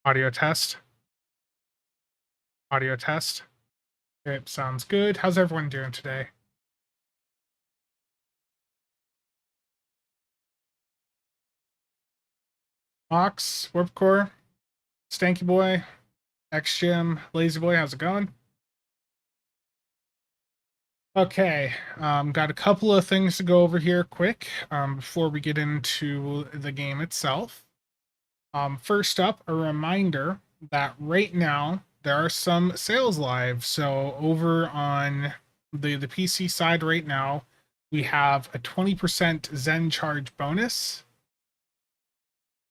Audio test. Audio test. Okay, sounds good. How's everyone doing today? Ox, Warpcore, Stanky Boy, X Jim, Lazy Boy, how's it going? Okay, got a couple of things to go over here quick before we get into the game itself. First up, a reminder that right now there are some sales live. So over on the PC side right now, we have a 20% Zen charge bonus.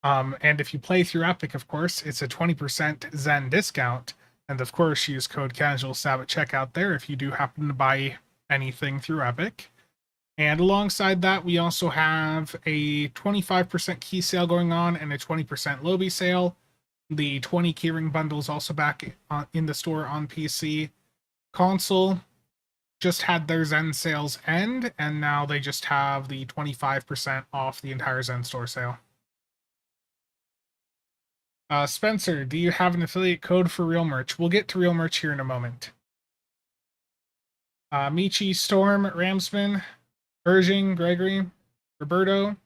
And if you play through Epic, of course, it's a 20% Zen discount. And of course, use code CasualSAB at checkout there if you do happen to buy anything through Epic. And alongside that, we also have a 25% key sale going on and a 20% lobby sale. The 20 keyring bundles also back in the store on PC. Console just had their Zen sales end, and now they just have the 25% off the entire Zen store sale. Spencer, do you have an affiliate code for real merch? We'll get to real merch here in a moment. Michi, Storm, Ramsman, Urging, Gregory, Roberto,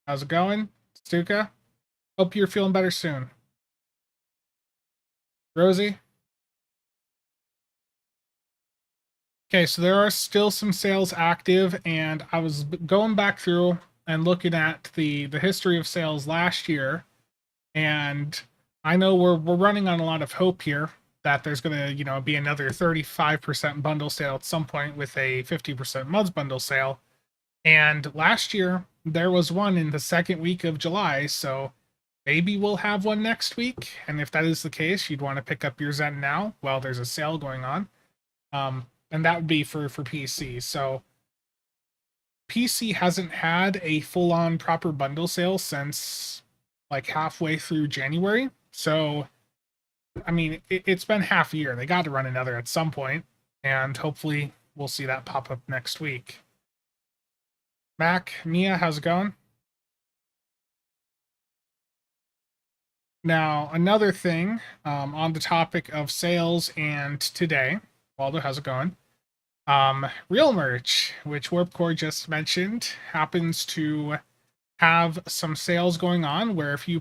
how's it going? Stuka, hope you're feeling better soon. Rosie? Okay, so there are still some sales active, and I was going back through and looking at the history of sales last year, and I know we're running on a lot of hope here that there's going to be another 35% bundle sale at some point with a 50% Muds bundle sale. And last year there was one in the second week of July, so maybe we'll have one next week. And if that is the case, you'd want to pick up your Zen now while there's a sale going on. And that would be for PC. So PC hasn't had a full-on proper bundle sale since like halfway through January. So I mean, it's been half a year. They got to run another at some point, and hopefully we'll see that pop up next week. Mac, Mia, how's it going? Now, another thing on the topic of sales and today, Waldo, how's it going? Real merch, which Warpcore just mentioned, happens to have some sales going on where if you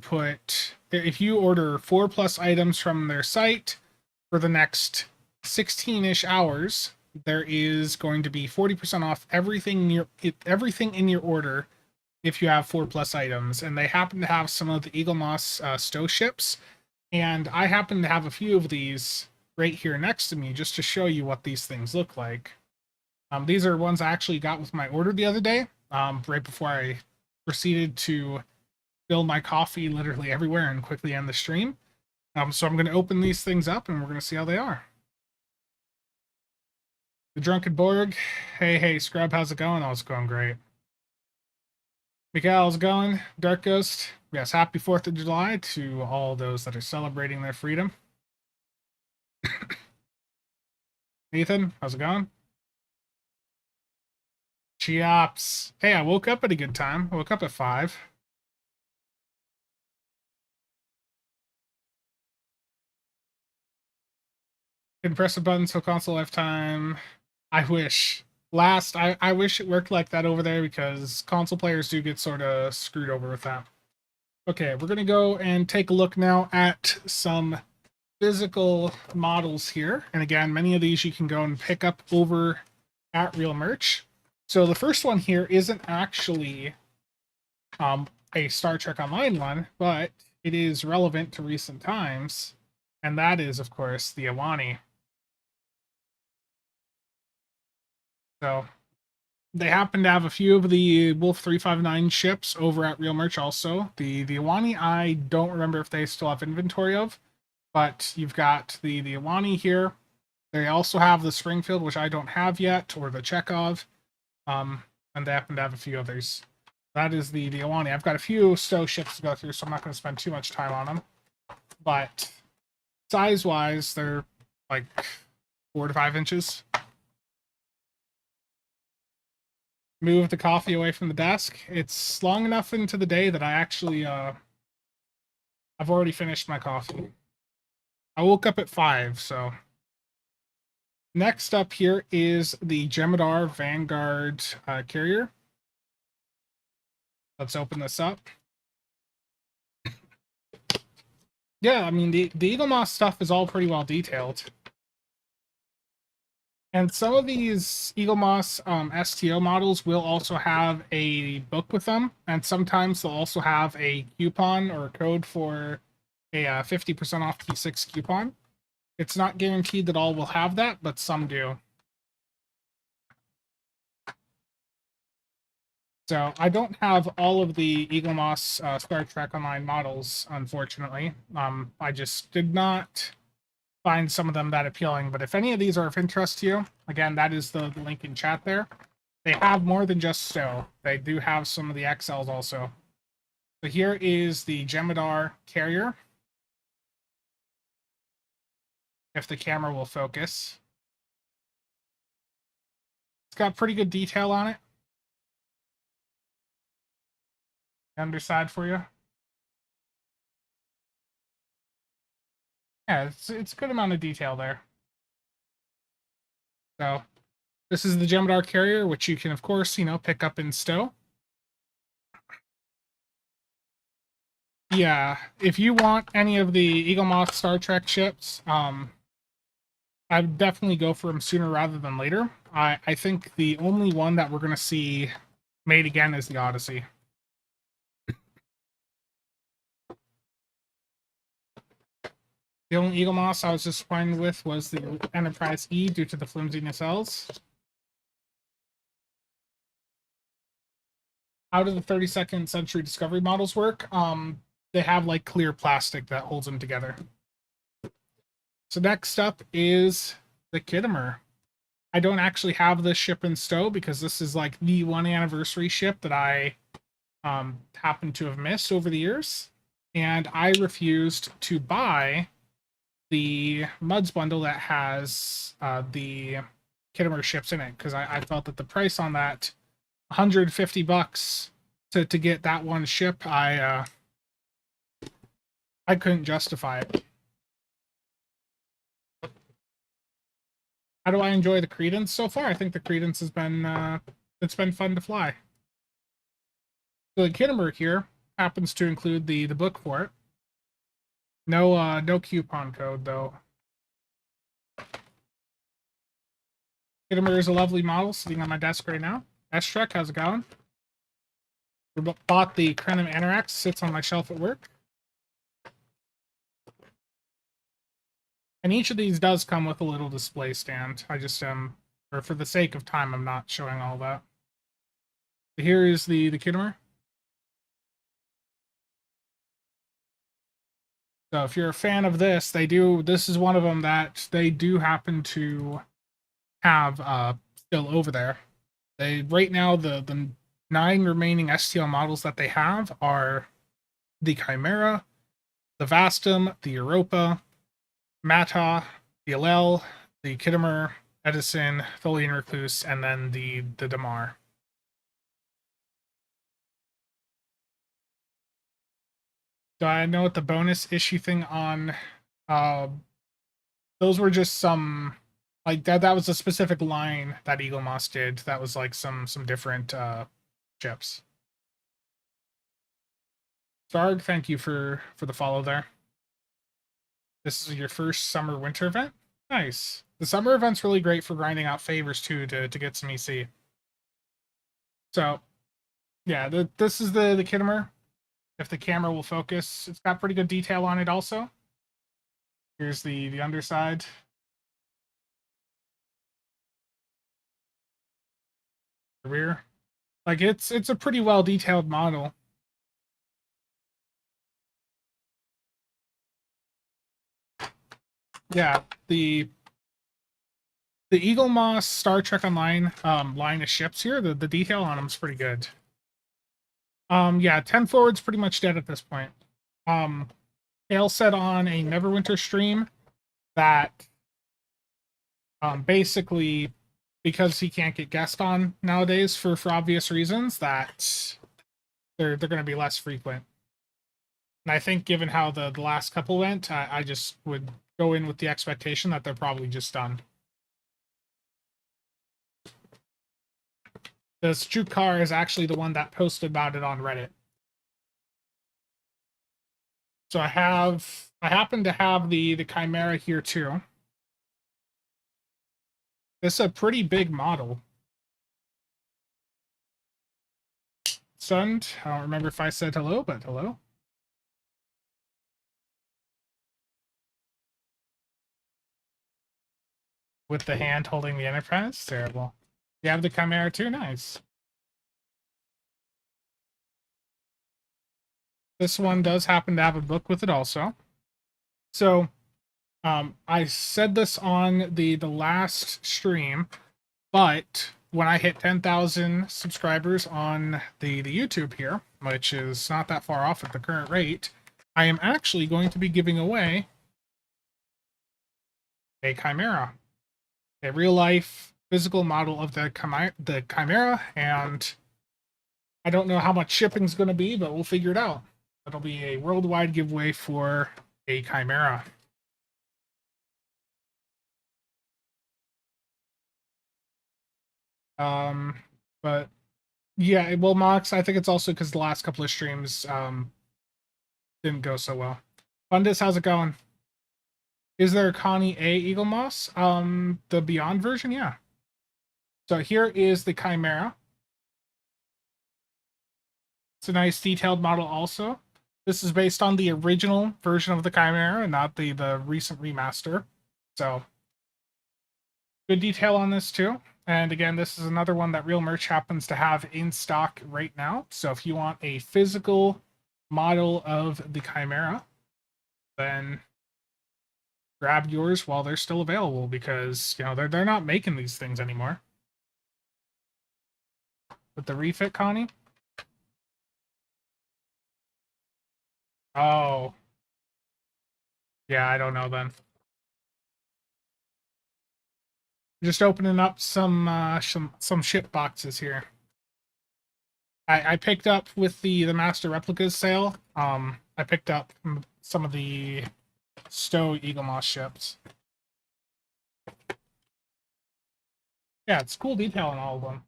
order 4+ items from their site for the next 16-ish hours, there is going to be 40% off everything in your order if you have 4+ items. And they happen to have some of the Eagle Moss stow ships, and I happen to have a few of these right here next to me just to show you what these things look like. These are ones I actually got with my order the other day, right before I proceeded to spill my coffee literally everywhere and quickly end the stream. So I'm going to open these things up and we're going to see how they are. The Drunken Borg. Hey, Scrub, how's it going? Oh, it's going great. Miguel, how's it going? Dark Ghost. Yes, happy 4th of July to all those that are celebrating their freedom. Ethan, how's it going? Cheops. Hey, I woke up at a good time. I woke up at 5. Can press a button so console lifetime. I wish. I wish it worked like that over there because console players do get sort of screwed over with that. Okay, we're going to go and take a look now at some physical models here. And again, many of these you can go and pick up over at Real Merch. So the first one here isn't actually a Star Trek Online one, but it is relevant to recent times. And that is, of course, the Awani. So they happen to have a few of the Wolf 359 ships over at Real Merch also. The Awani, I don't remember if they still have inventory of, but you've got the Awani here. They also have the Springfield, which I don't have yet, or the Chekhov. And they happen to have a few others. That is the Awani. I've got a few stow ships to go through, so I'm not going to spend too much time on them. But size-wise, they're like 4 to 5 inches. Move the coffee away from the desk. It's long enough into the day that I actually I've already finished my coffee. I woke up at 5, so. Next up here is the Jem'Hadar Vanguard carrier. Let's open this up. Yeah, I mean, the Eagle Moss stuff is all pretty well detailed. And some of these Eagle Moss STO models will also have a book with them, and sometimes they'll also have a coupon or a code for a 50% off P6 coupon. It's not guaranteed that all will have that, but some do. So I don't have all of the Eagle Moss Star Trek Online models, unfortunately. I just did not find some of them that appealing. But if any of these are of interest to you, again, that is the link in chat there. They have more than just STO. They do have some of the XLs also. So here is the Jem'Hadar carrier. If the camera will focus. It's got pretty good detail on it. Underside for you. Yeah, it's a good amount of detail there. So this is the Jem'Hadar carrier, which you can, of course, pick up in STO. Yeah, if you want any of the Eagle Moss Star Trek ships, I'd definitely go for them sooner rather than later. I think the only one that we're going to see made again is the Odyssey. The only Eagle Moss I was disappointed with was the Enterprise E due to the flimsiness Ls. How do the 32nd Century Discovery models work? They have like clear plastic that holds them together. So next up is the Khitomer. I don't actually have this ship in STO because this is like the 1 anniversary ship that I happened to have missed over the years. And I refused to buy the Muds bundle that has the Khitomer ships in it because I felt that the price on that, $150 to get that one ship, I couldn't justify it. How do I enjoy the Credence so far? I think the Credence has been it's been fun to fly. So the Khitomer here happens to include the book for it. No coupon code though. Khitomer is a lovely model sitting on my desk right now. S-Trek, how's it going? We bought the Crenum Anorax, sits on my shelf at work. And each of these does come with a little display stand. I just or for the sake of time, I'm not showing all that. Here is the Khitomer. So if you're a fan of this, this is one of them that they do happen to have still over there. Right now the 9 remaining STL models that they have are the Chimera, the Vastum, the Europa, Mata, the Alel, the Khitomer, Edison, Tholian Recluse, and then the Damar. Do I know what the bonus issue thing on those were just some like that was a specific line that Eagle Moss did that was like some different ships. Starg, thank you for the follow there. This is your first summer winter event? Nice. The summer event's really great for grinding out favors too to get some EC. So yeah, this is the Khitomer. If the camera will focus, it's got pretty good detail on it also. Here's the underside. The rear. Like it's a pretty well detailed model. Yeah, the Eagle Moss Star Trek Online line of ships here, the detail on them is pretty good. Yeah, 10 forward's pretty much dead at this point. Hale said on a Neverwinter stream that basically because he can't get guest on nowadays for obvious reasons that they're going to be less frequent. And I think given how the last couple went, I just would go in with the expectation that they're probably just done. The Strukar is actually the one that posted about it on Reddit. So I happen to have the Chimera here too. This is a pretty big model. Sund, I don't remember if I said hello, but hello. With the hand holding the Enterprise, terrible. You have the Chimera too, nice. This one does happen to have a book with it also. So, I said this on the last stream, but when I hit 10,000 subscribers on the YouTube here, which is not that far off at the current rate, I am actually going to be giving away a Chimera, a real-life physical model of the Chimera, and I don't know how much shipping's going to be, but we'll figure it out. It'll be a worldwide giveaway for a Chimera. But yeah, well, Mox, I think it's also because the last couple of streams didn't go so well. Fundus, how's it going? Is there a Connie A Eagle Moss? The Beyond version, yeah. So here is the Chimera. It's a nice detailed model also. This is based on the original version of the Chimera and not the recent remaster. So good detail on this too. And again, this is another one that Real Merch happens to have in stock right now. So if you want a physical model of the Chimera, then grab yours while they're still available, because you know they're not making these things anymore. With the refit, Connie? Oh. Yeah, I don't know then. Just opening up some ship boxes here. I picked up with the Master Replicas sale. I picked up some of the Stowe Eagle Moss ships. Yeah, it's cool detail on all of them.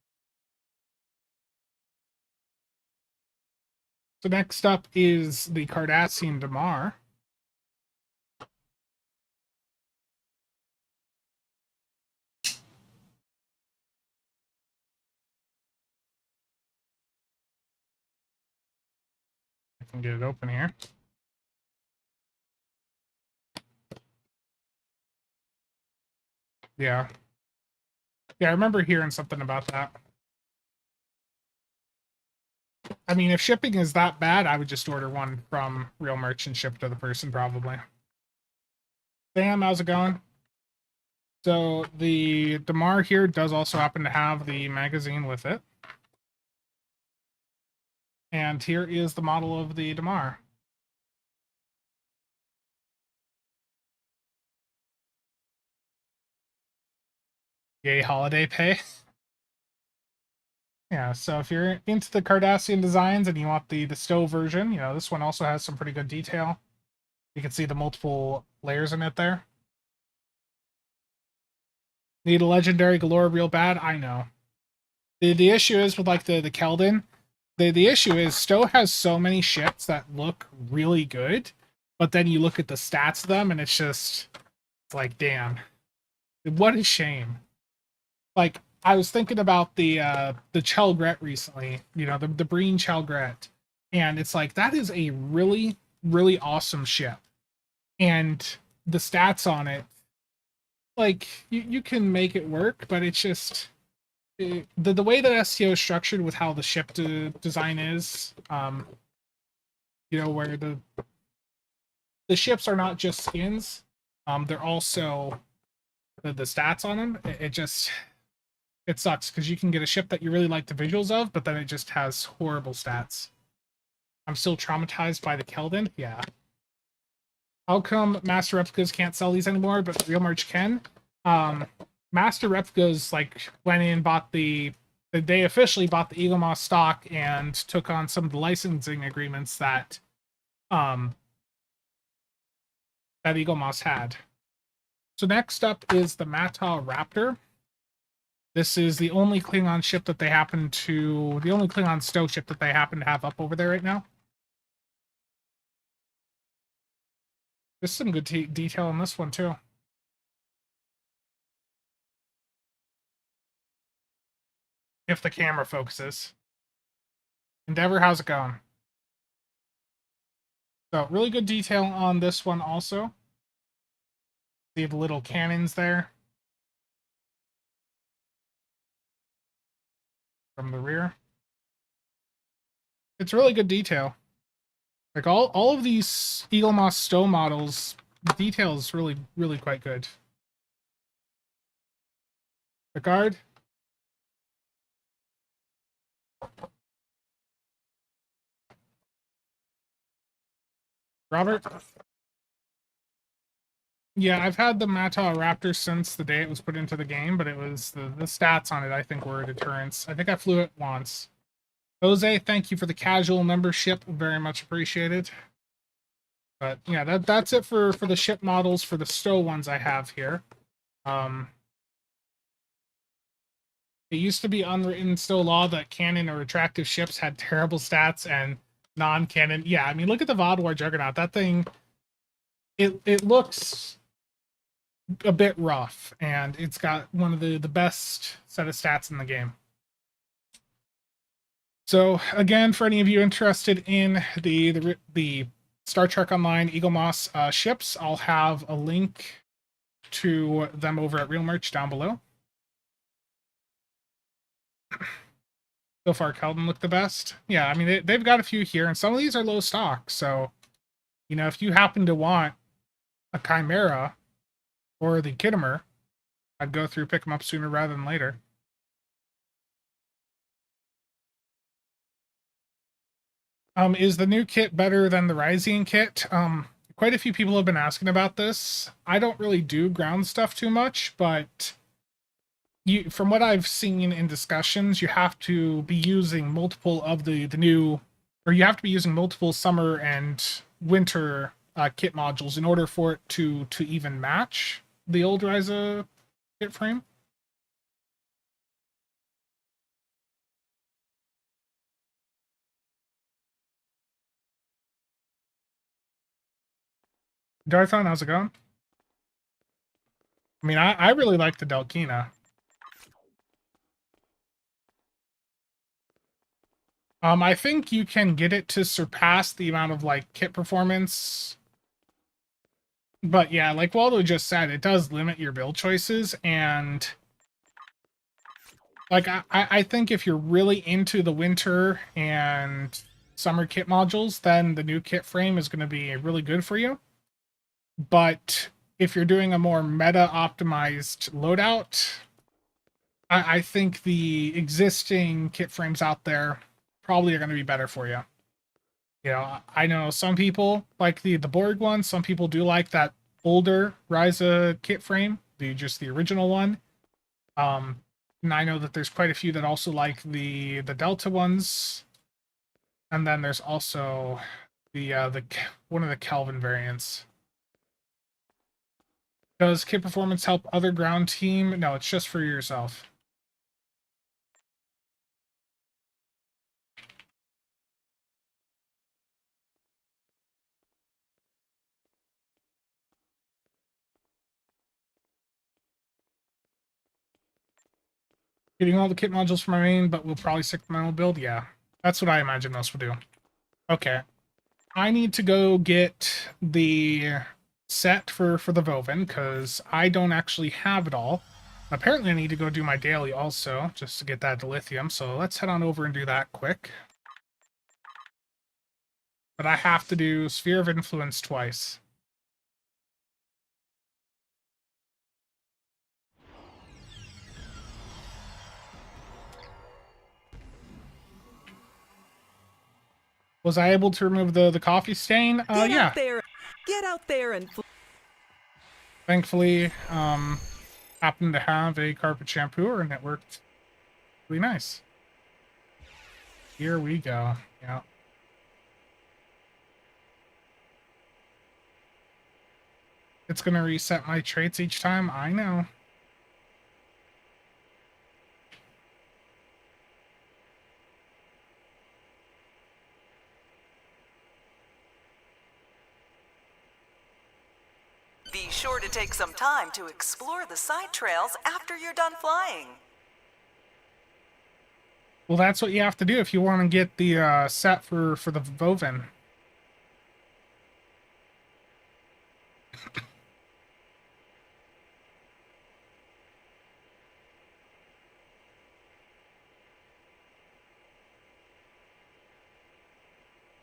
So next up is the Cardassian Damar. I can get it open here. Yeah. Yeah, I remember hearing something about that. I mean, if shipping is that bad, I would just order one from Real Merch and ship to the person, probably. Sam, how's it going? So the Damar here does also happen to have the magazine with it. And here is the model of the Damar. Yay, holiday pay. Yeah, so if you're into the Cardassian designs and you want the Stowe version, you know, this one also has some pretty good detail. You can see the multiple layers in it there. Need a legendary galore real bad? I know. The issue is with like the Keldon, the issue is Stowe has so many ships that look really good, but then you look at the stats of them and it's just, it's like, damn. What a shame. Like, I was thinking about the Chelgret recently, you know, the Breen Chelgret, and it's like that is a really, really awesome ship. And the stats on it, like you can make it work, but it's just the way that STO is structured with how the ship design is, you know, where the ships are not just skins, they're also the stats on them. It just, it sucks because you can get a ship that you really like the visuals of, but then it just has horrible stats. I'm still traumatized by the Keldon. Yeah. How come Master Replicas can't sell these anymore, but Real Merch can? Master Replicas like went in and bought they officially bought the Eagle Moss stock and took on some of the licensing agreements that that Eagle Moss had. So next up is the Mata Raptor. This is the only Klingon ship that they happen to, the only Klingon stow ship that they happen to have up over there right now. There's some good detail on this one too. If the camera focuses. Endeavor, how's it going? So really good detail on this one also. See the little cannons there from the rear. It's really good detail. Like all of these Eagle Moss stow models, the detail is really quite good. Picard. Robert. Yeah, I've had the Mata Raptor since the day it was put into the game, but it was the stats on it I think were a deterrence. I think I flew it once. Jose, thank you for the casual membership. Very much appreciated. But yeah, that's it for the ship models for the stow ones I have here. It used to be unwritten stow law that canon or attractive ships had terrible stats and non-canon. Yeah, I mean, look at the VOD War Juggernaut. That thing, it looks a bit rough, and it's got one of the best set of stats in the game. So again, for any of you interested in the Star Trek Online Eagle Moss ships, I'll have a link to them over at Real Merch down below. So far, Keldon looked the best. Yeah, I mean, they've got a few here, and some of these are low stock. So, you know, if you happen to want a Chimera or the Kittimer, I'd go through, pick them up sooner rather than later. Is the new kit better than the Ryzian kit? Quite a few people have been asking about this. I don't really do ground stuff too much, but from what I've seen in discussions, you have to be using multiple of the new, or you have to be using multiple summer and winter kit modules in order for it to even match the old Ryza kit frame. Darthon, how's it going? I mean, I really like the Delkina. I think you can get it to surpass the amount of like kit performance. But yeah, like Waldo just said, it does limit your build choices, and like I think if you're really into the winter and summer kit modules, then the new kit frame is going to be really good for you. But if you're doing a more meta optimized loadout, I think the existing kit frames out there probably are going to be better for you. You know, I know some people like the Borg one. Some people do like that older Ryza kit frame, just the original one. And I know that there's quite a few that also like the Delta ones. And then there's also the one of the Kelvin variants. Does kit performance help other ground team? No, it's just for yourself. Getting all the kit modules for my main, but we'll probably stick to my own build. Yeah, that's what I imagine most would do. Okay, I need to go get the set for the Vovin because I don't actually have it all. Apparently, I need to go do my daily also just to get that dilithium. So let's head on over and do that quick. But I have to do Sphere of Influence twice. Was I able to remove the coffee stain? Yeah. Get out there and... Thankfully, happened to have a carpet shampooer and it worked really nice. Here we go. Yeah. it's gonna reset my traits each time. I know. Be sure to take some time to explore the side trails after you're done flying. Well, that's what you have to do if you want to get the set for the Vovin.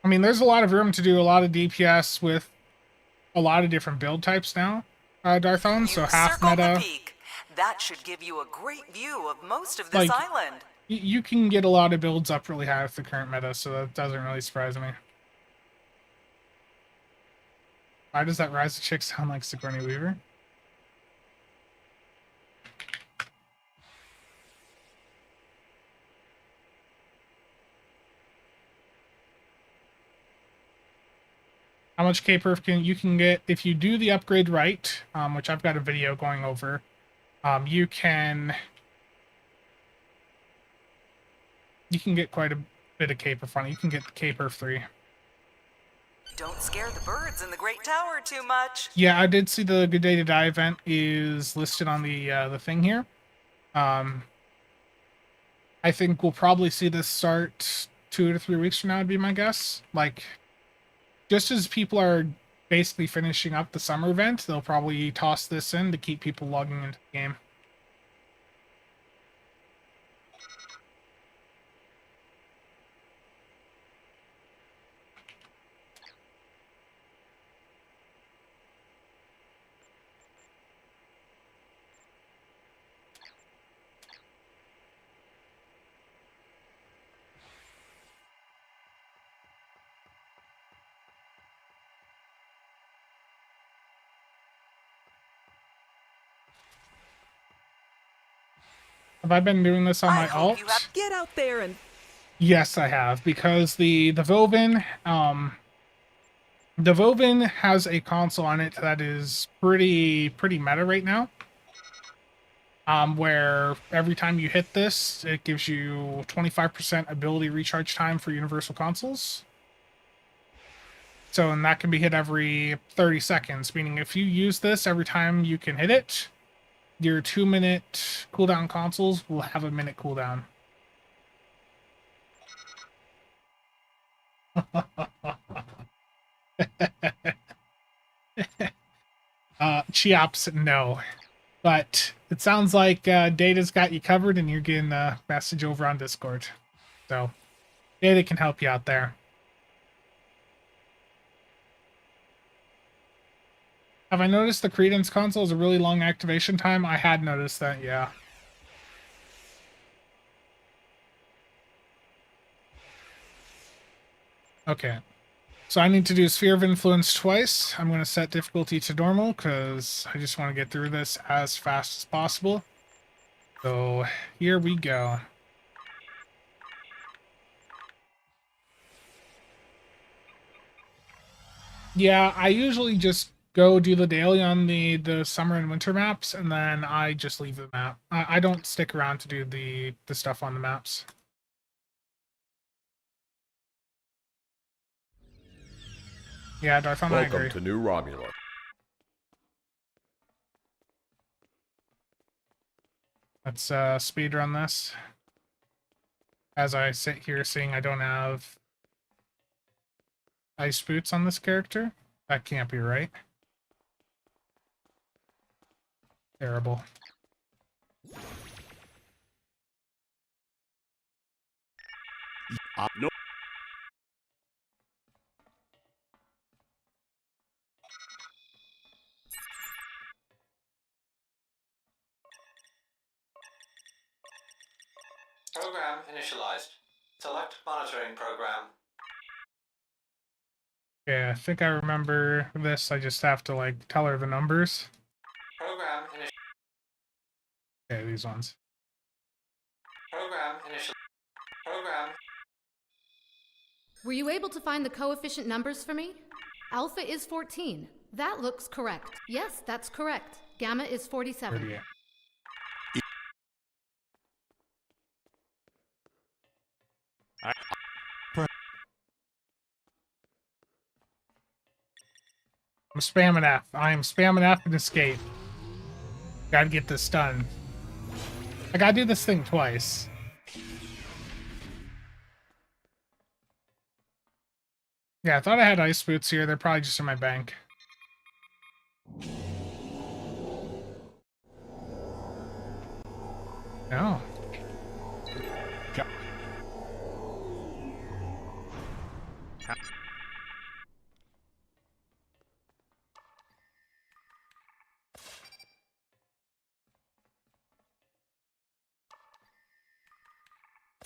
I mean, there's a lot of room to do a lot of DPS with a lot of different build types now, Darthone. So You half circled the meta, peak. That should give you a great view of most of this like island. you can get a lot of builds up really high with the current meta, so that doesn't really surprise me. Why does that Rise of Chick sound like Sigourney Weaver? How much K-Perf you can get if you do the upgrade right, which I've got a video going over. You can get quite a bit of K-Perf on it. You can get K-Perf 3. Don't scare the birds in the Great Tower too much. Yeah, I did see the Good Day to Die event is listed on the thing here. I think we'll probably see this start 2 to 3 weeks from now, would be my guess. Like, just as people are basically finishing up the summer event, they'll probably toss this in to keep people logging into the game. Have I been doing this on I my hope alt? you have. Get out there and Yes, I have, because the Vovin, the Vovin has a console on it that is pretty meta right now. Where every time you hit this, it gives you 25% ability recharge time for universal consoles. So, and that can be hit every 30 seconds, meaning if you use this every time you can hit it, your 2-minute cooldown consoles will have a minute cooldown. Cheops, no. But it sounds like Data's got you covered and you're getting a message over on Discord. So, Data can help you out there. Have I noticed the Credence console is a really long activation time? I had noticed that, yeah. Okay. So I need to do Sphere of Influence twice. I'm going to set difficulty to normal because I just want to get through this as fast as possible. So here we go. Yeah, I usually just go do the daily on the summer and winter maps, and then I just leave the map. I don't stick around to do the stuff on the maps. Yeah, Darthon, I agree. Welcome to New Romulus. Let's speedrun this. As I sit here seeing I don't have ice boots on this character. That can't be right. Terrible. No. Program initialized. Select monitoring program. Yeah, I think I remember this. I just have to, like, tell her the numbers. Program initialized. Okay, these ones. Program initialized. Program. Were you able to find the coefficient numbers for me? Alpha is 14. That looks correct. Yes, that's correct. Gamma is 47. 38. I'm spamming F. I am spamming F and escape. Gotta get this done. I gotta do this thing twice. Yeah, I thought I had ice boots here. They're probably just in my bank. No.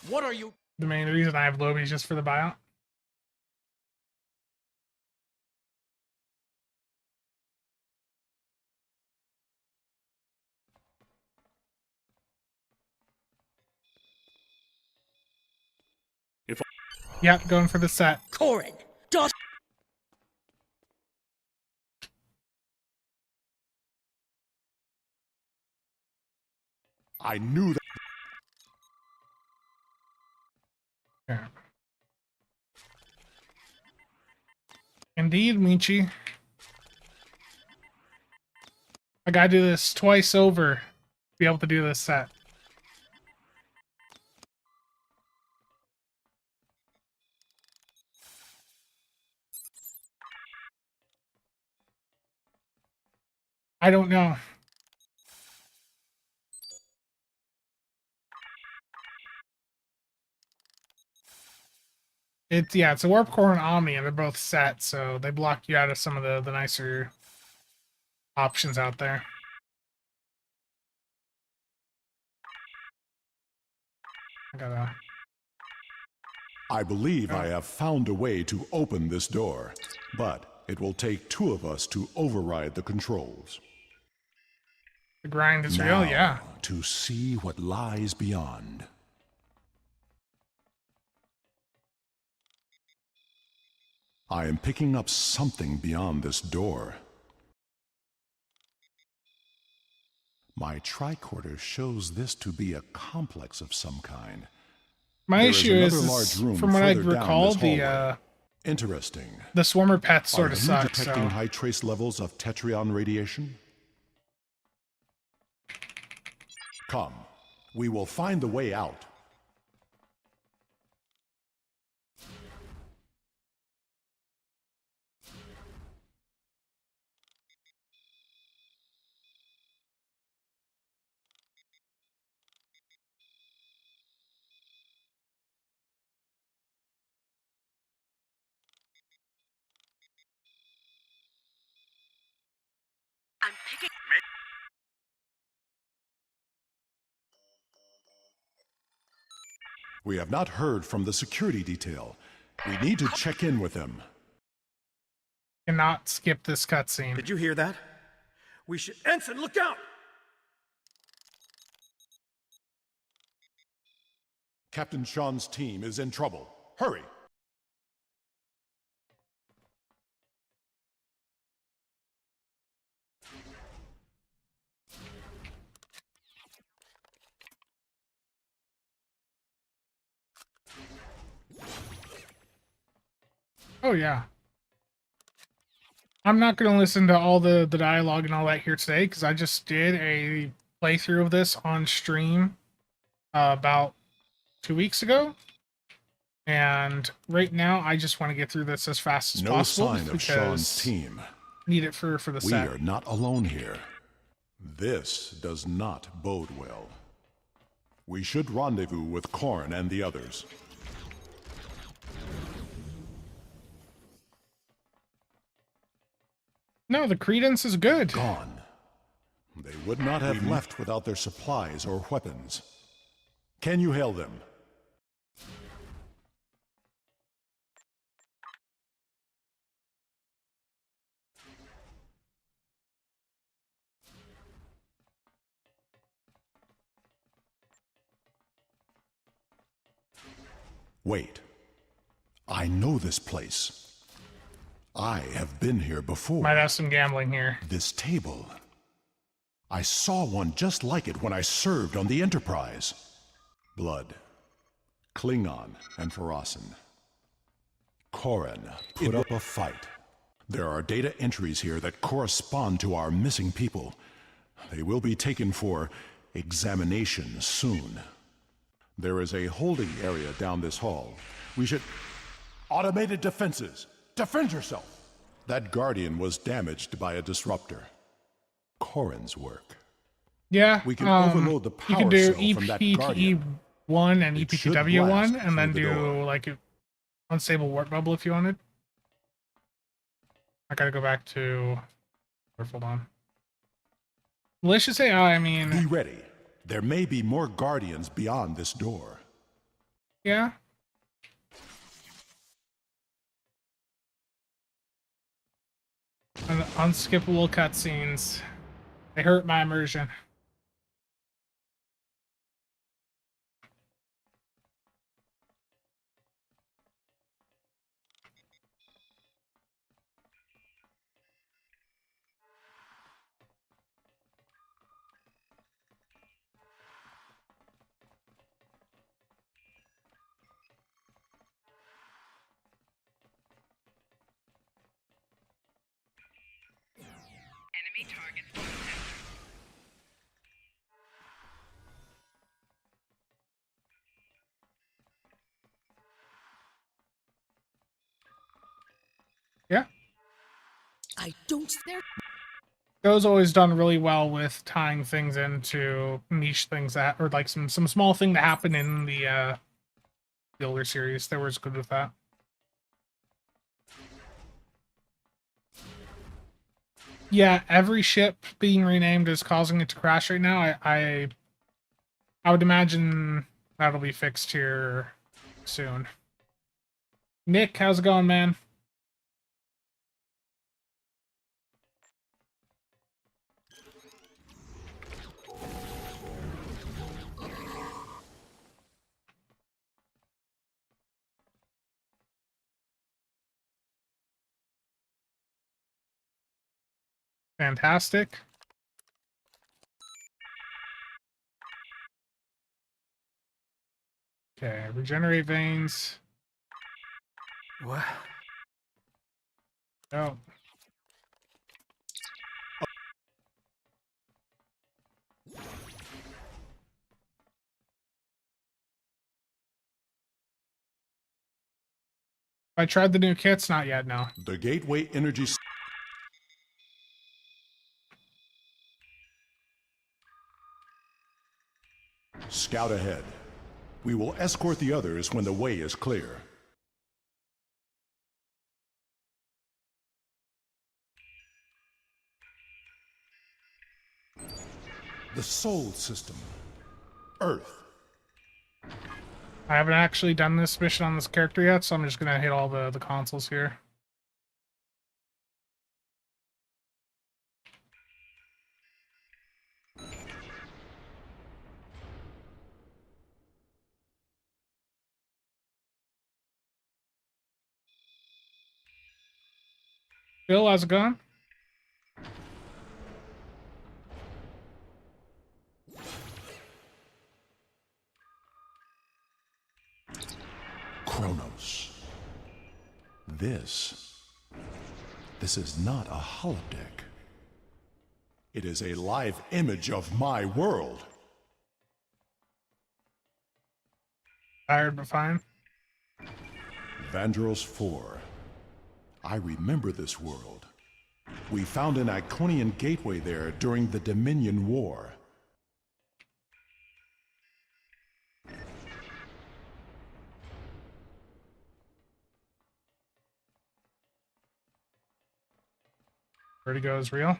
What are you? The main reason I have Lobby is just for the buyout. Yep, going for the set. Corin! Dust! I knew that. Yeah. Indeed, Michi. I gotta do this twice over to be able to do this set. I don't know. It's a Warp Core and Omni, and they're both set, so they block you out of some of the nicer options out there. I believe I have found a way to open this door, but it will take two of us to override the controls. The grind is Now, real, yeah. to see what lies beyond. I am picking up something beyond this door. My tricorder shows this to be a complex of some kind. My There issue another is large room from what I further down recall, this hallway. the Interesting. Swarmer pets sort Are of you suck. detecting So high trace levels of Tetrion radiation? Come, we will find the way out. I'm picking. We have not heard from the security detail. We need to check in with them. cannot skip this cutscene. Did you hear that? We should. Ensign, look out! Captain Sean's team is in trouble. Hurry! Oh yeah. I'm not going to listen to all the dialogue and all that here today because I just did a playthrough of this on stream about 2 weeks ago. And right now, I just want to get through this as fast as No possible sign of Sean's team. I need it for the We set. are not alone here. This does not bode well. We should rendezvous with Korn and the others. No, the Credence is good. Gone. They would not have left without their supplies or weapons. Can you hail them? Wait. I know this place. I have been here before. Might have some gambling here. This table. I saw one just like it when I served on the Enterprise. Blood, Klingon, and Farasin. Koran put up a fight. There are data entries here that correspond to our missing people. They will be taken for examination soon. There is a holding area down this hall. We should... Automated defenses! Defend yourself! That Guardian was damaged by a disruptor. Koran's work. Yeah, We can overload the you power can do cell from that Guardian. EPTE1 and It should EPTW1, blast and then through the do door. like an unstable warp bubble if you wanted. I gotta go back to... Hold on. Malicious AI, I mean... Be ready. There may be more Guardians beyond this door. Yeah. And unskippable cutscenes. They hurt my immersion. Enemy target detected. Yeah. I don't. There. Show's always done really well with tying things into niche things that, or like some small thing that happened in the older series. They were good with that. Yeah, every ship being renamed is causing it to crash right now. I would imagine that'll be fixed here soon. Nick, how's it going, man? Fantastic. Okay, regenerate veins. What? Oh. I tried the new kits, not yet, no. The Gateway Energy... Scout ahead. We will escort the others when the way is clear. The Sol System. Earth. I haven't actually done this mission on this character yet, so I'm just gonna hit all the consoles here. Bill, how's it going? Kronos. This is not a holodeck. It is a live image of my world. Tired but fine. Vandros 4. I remember this world. We found an Iconian gateway there during the Dominion War. Vertigo is real.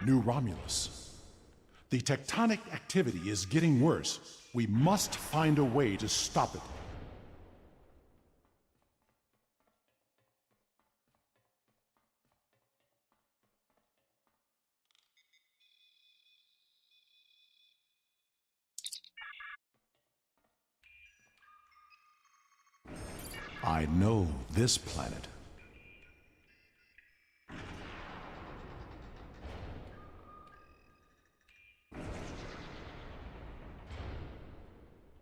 New Romulus. The tectonic activity is getting worse. We must find a way to stop it. I know this planet.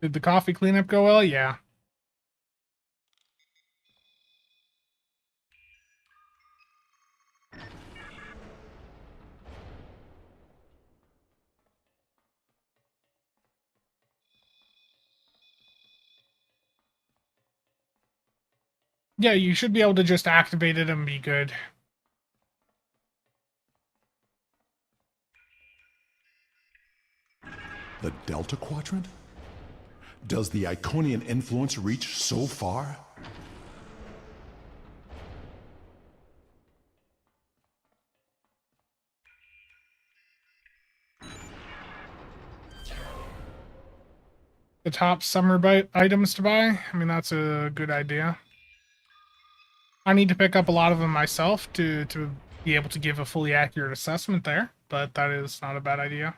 Did the coffee cleanup go well? Yeah. Yeah, you should be able to just activate it and be good. The Delta Quadrant? Does the Iconian influence reach so far? The top summer items to buy? I mean, that's a good idea. I need to pick up a lot of them myself to be able to give a fully accurate assessment there, but that is not a bad idea.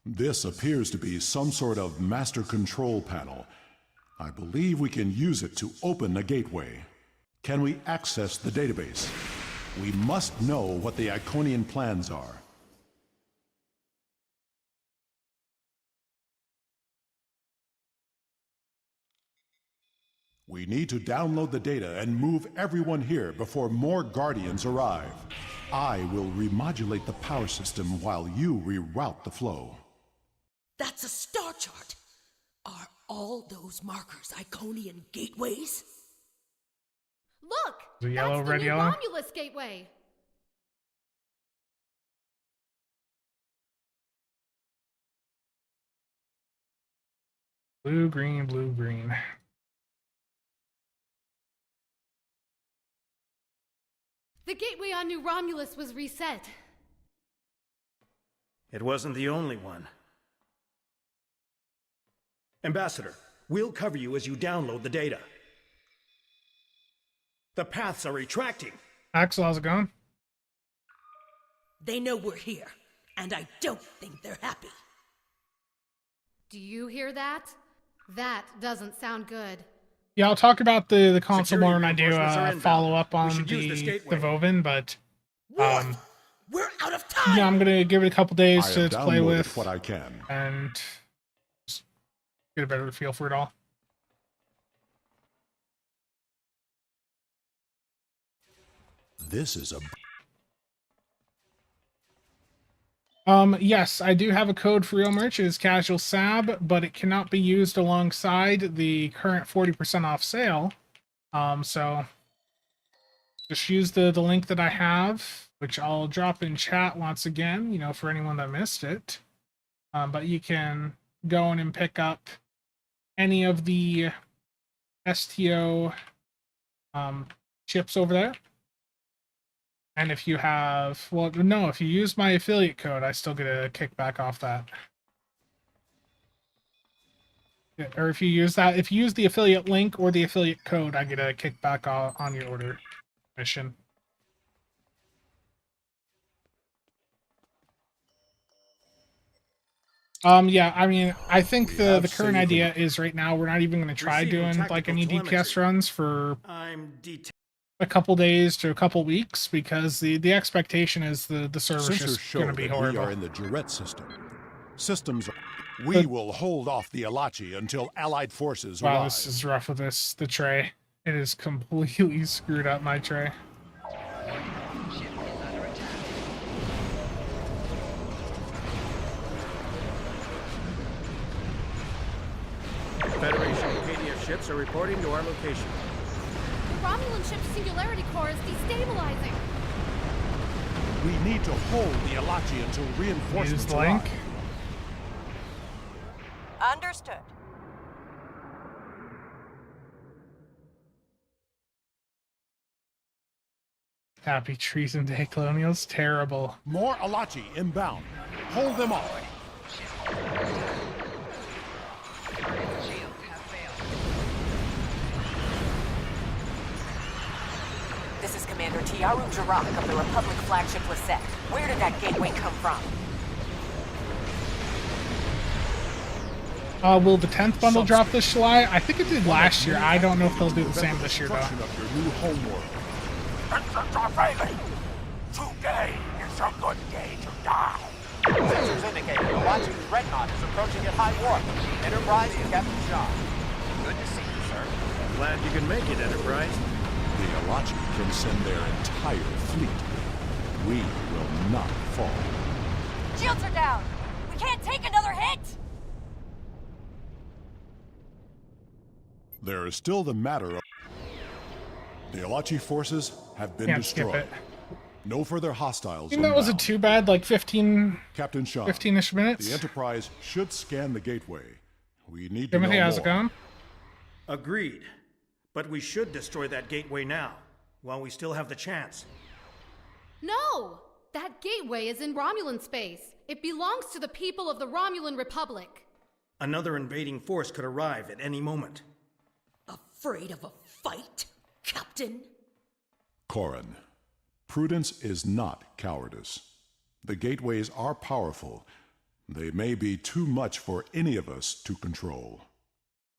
This appears to be some sort of master control panel. I believe we can use it to open a gateway. Can we access the database? We must know what the Iconian plans are. We need to download the data and move everyone here before more Guardians arrive. I will remodulate the power system while you reroute the flow. That's a star chart. Are all those markers Iconian gateways? Look! The yellow, that's the red, new yellow? Romulus gateway! Blue, green, blue, green. The gateway on New Romulus was reset. It wasn't the only one. Ambassador, we'll cover you as you download the data. The paths are retracting. Axel, how's it going? They know we're here, and I don't think they're happy. Do you hear that? That doesn't sound good. Yeah, I'll talk about the console Security more when I do reinforcements are inbound. follow up We on should use this the gateway. Vovin, but What? We're out of time! yeah, I'm gonna give it a couple days I to have play downloaded with what I can. and just get a better feel for it all. This is a... Yes, I do have a code for real merch. It is CasualSAB, but it cannot be used alongside the current 40% off sale. So just use the link that I have, which I'll drop in chat once again, you know, for anyone that missed it. But you can go in and pick up any of the STO chips over there. And if you have, well, no, if you use my affiliate code, I still get a kickback off that. Yeah, or if you use that, if you use the affiliate link or the affiliate code, I get a kickback on your order mission. Yeah, I mean, I think the current idea is right now we're not even going to try Receiving doing like any tactical DPS telemetry. runs for I'm detecting. a couple days to a couple weeks because the expectation is the server's Sensors just show going to be that we horrible. are in the Juret system. Systems... We will hold off the Alachi until Allied forces Wow, arrive. this is rough with the tray. It is completely screwed up my tray. Federation KDF ships are reporting to our location. The Romulan ship's singularity core is destabilizing. We need to hold the Alachi until Use reinforcements the link. arrive. Understood. Happy Treason Day, Colonials. Terrible. More Alachi inbound. Hold them off. This is Commander Tiaru Jarak of the Republic flagship Lisette. Where did that gateway come from? Will the 10th bundle drop this July? I think it did last year. I don't know if they'll do the same this year, though. Of your new homeworld. Engines are failing! Today is a good day to die! Sensors indicate the watching Dreadnought is approaching at high warp. Enterprise to Captain Shaw. Good to see you, sir. Glad you can make it, Enterprise. The Alachi can send their entire fleet. We will not fall. Shields are down! We can't take another hit! There is still the matter of... The Alachi forces have been Can't skip destroyed. it. No further hostiles. I think that wasn't inbound. too bad, like 15, Captain Shaw, 15-ish minutes. the Enterprise should scan the gateway. We need to Timothy, know how's it more. going? Agreed. But we should destroy that gateway now, while we still have the chance. No! That gateway is in Romulan space. It belongs to the people of the Romulan Republic. Another invading force could arrive at any moment. Afraid of a fight, Captain? Corin, prudence is not cowardice. The gateways are powerful. They may be too much for any of us to control.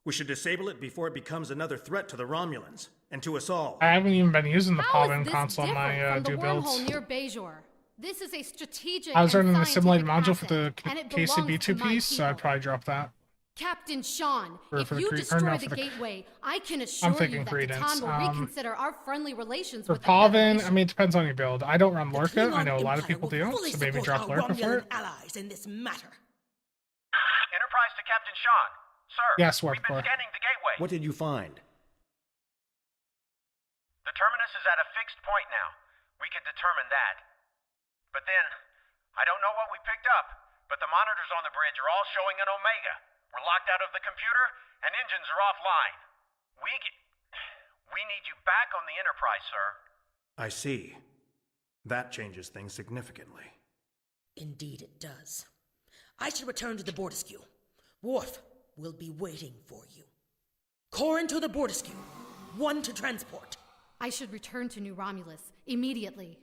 We should disable it before it becomes another threat to the Romulans, and to us all. I haven't even been using the How Pavin is this console on different my from the do builds. wormhole near Bajor? This is a strategic I was and running the simulated scientific module for the asset, and it KCB2 belongs to my piece, so I'd people. probably drop that. Captain Sean, For if the you or destroy no, the for the- gateway, I can assure you thinking that Credence. Catan will reconsider our friendly relations For with the Pavin, I Federation. mean, it depends on your build. I don't run The Lorca. I Klingon know a lot of Empire people will do, fully so maybe support drop our Lorca for Romulan it. allies in this matter. Enterprise to Captain Sean. Sir, Yes, we've been Warpcore. scanning the gateway. What did you find? The terminus is at a fixed point now. We can determine that. But then, I don't know what we picked up, but the monitors on the bridge are all showing an Omega. We're locked out of the computer, and engines are offline. We need you back on the Enterprise, sir. I see. That changes things significantly. Indeed it does. I should return to the Bortisque. Worf will be waiting for you. Corin to the Bortisque. One to transport. I should return to New Romulus immediately.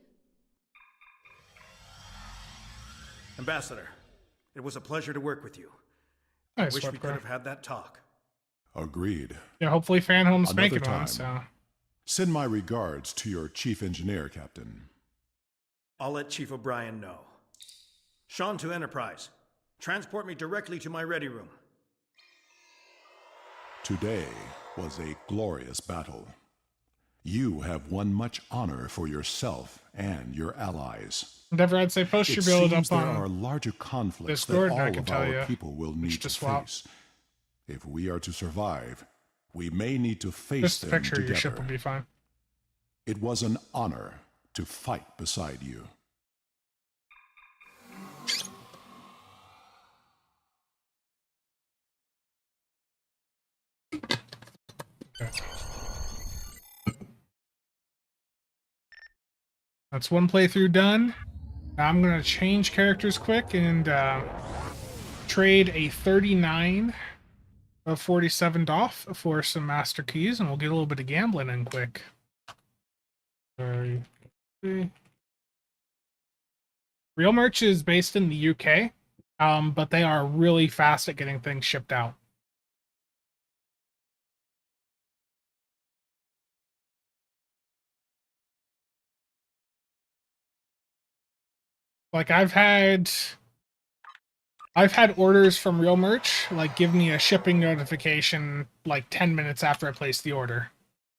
Ambassador, it was a pleasure to work with you. Nice, Wish we could Warpcore. have had that talk. Agreed. Yeah, hopefully Fanhome's Another making time. one, so... Send my regards to your chief engineer, Captain. I'll let Chief O'Brien know. Sean to Enterprise. Transport me directly to my ready room. Today was a glorious battle. You have won much honor for yourself and your allies. Endeavor, I'd say post It your build seems up there on are larger conflicts Discord, that and I all can of tell our you people will which need to to swap. face. If we are to survive, we may need to face just a them picture of your ship together. would be fine. It was an honor to fight beside you. That's one playthrough done. Now I'm going to change characters quick and trade a 39 of 47 DOF for some master keys, and we'll get a little bit of gambling in quick. Real Merch is based in the UK, but they are really fast at getting things shipped out. Like I've had orders from Real Merch like give me a shipping notification like 10 minutes after I placed the order.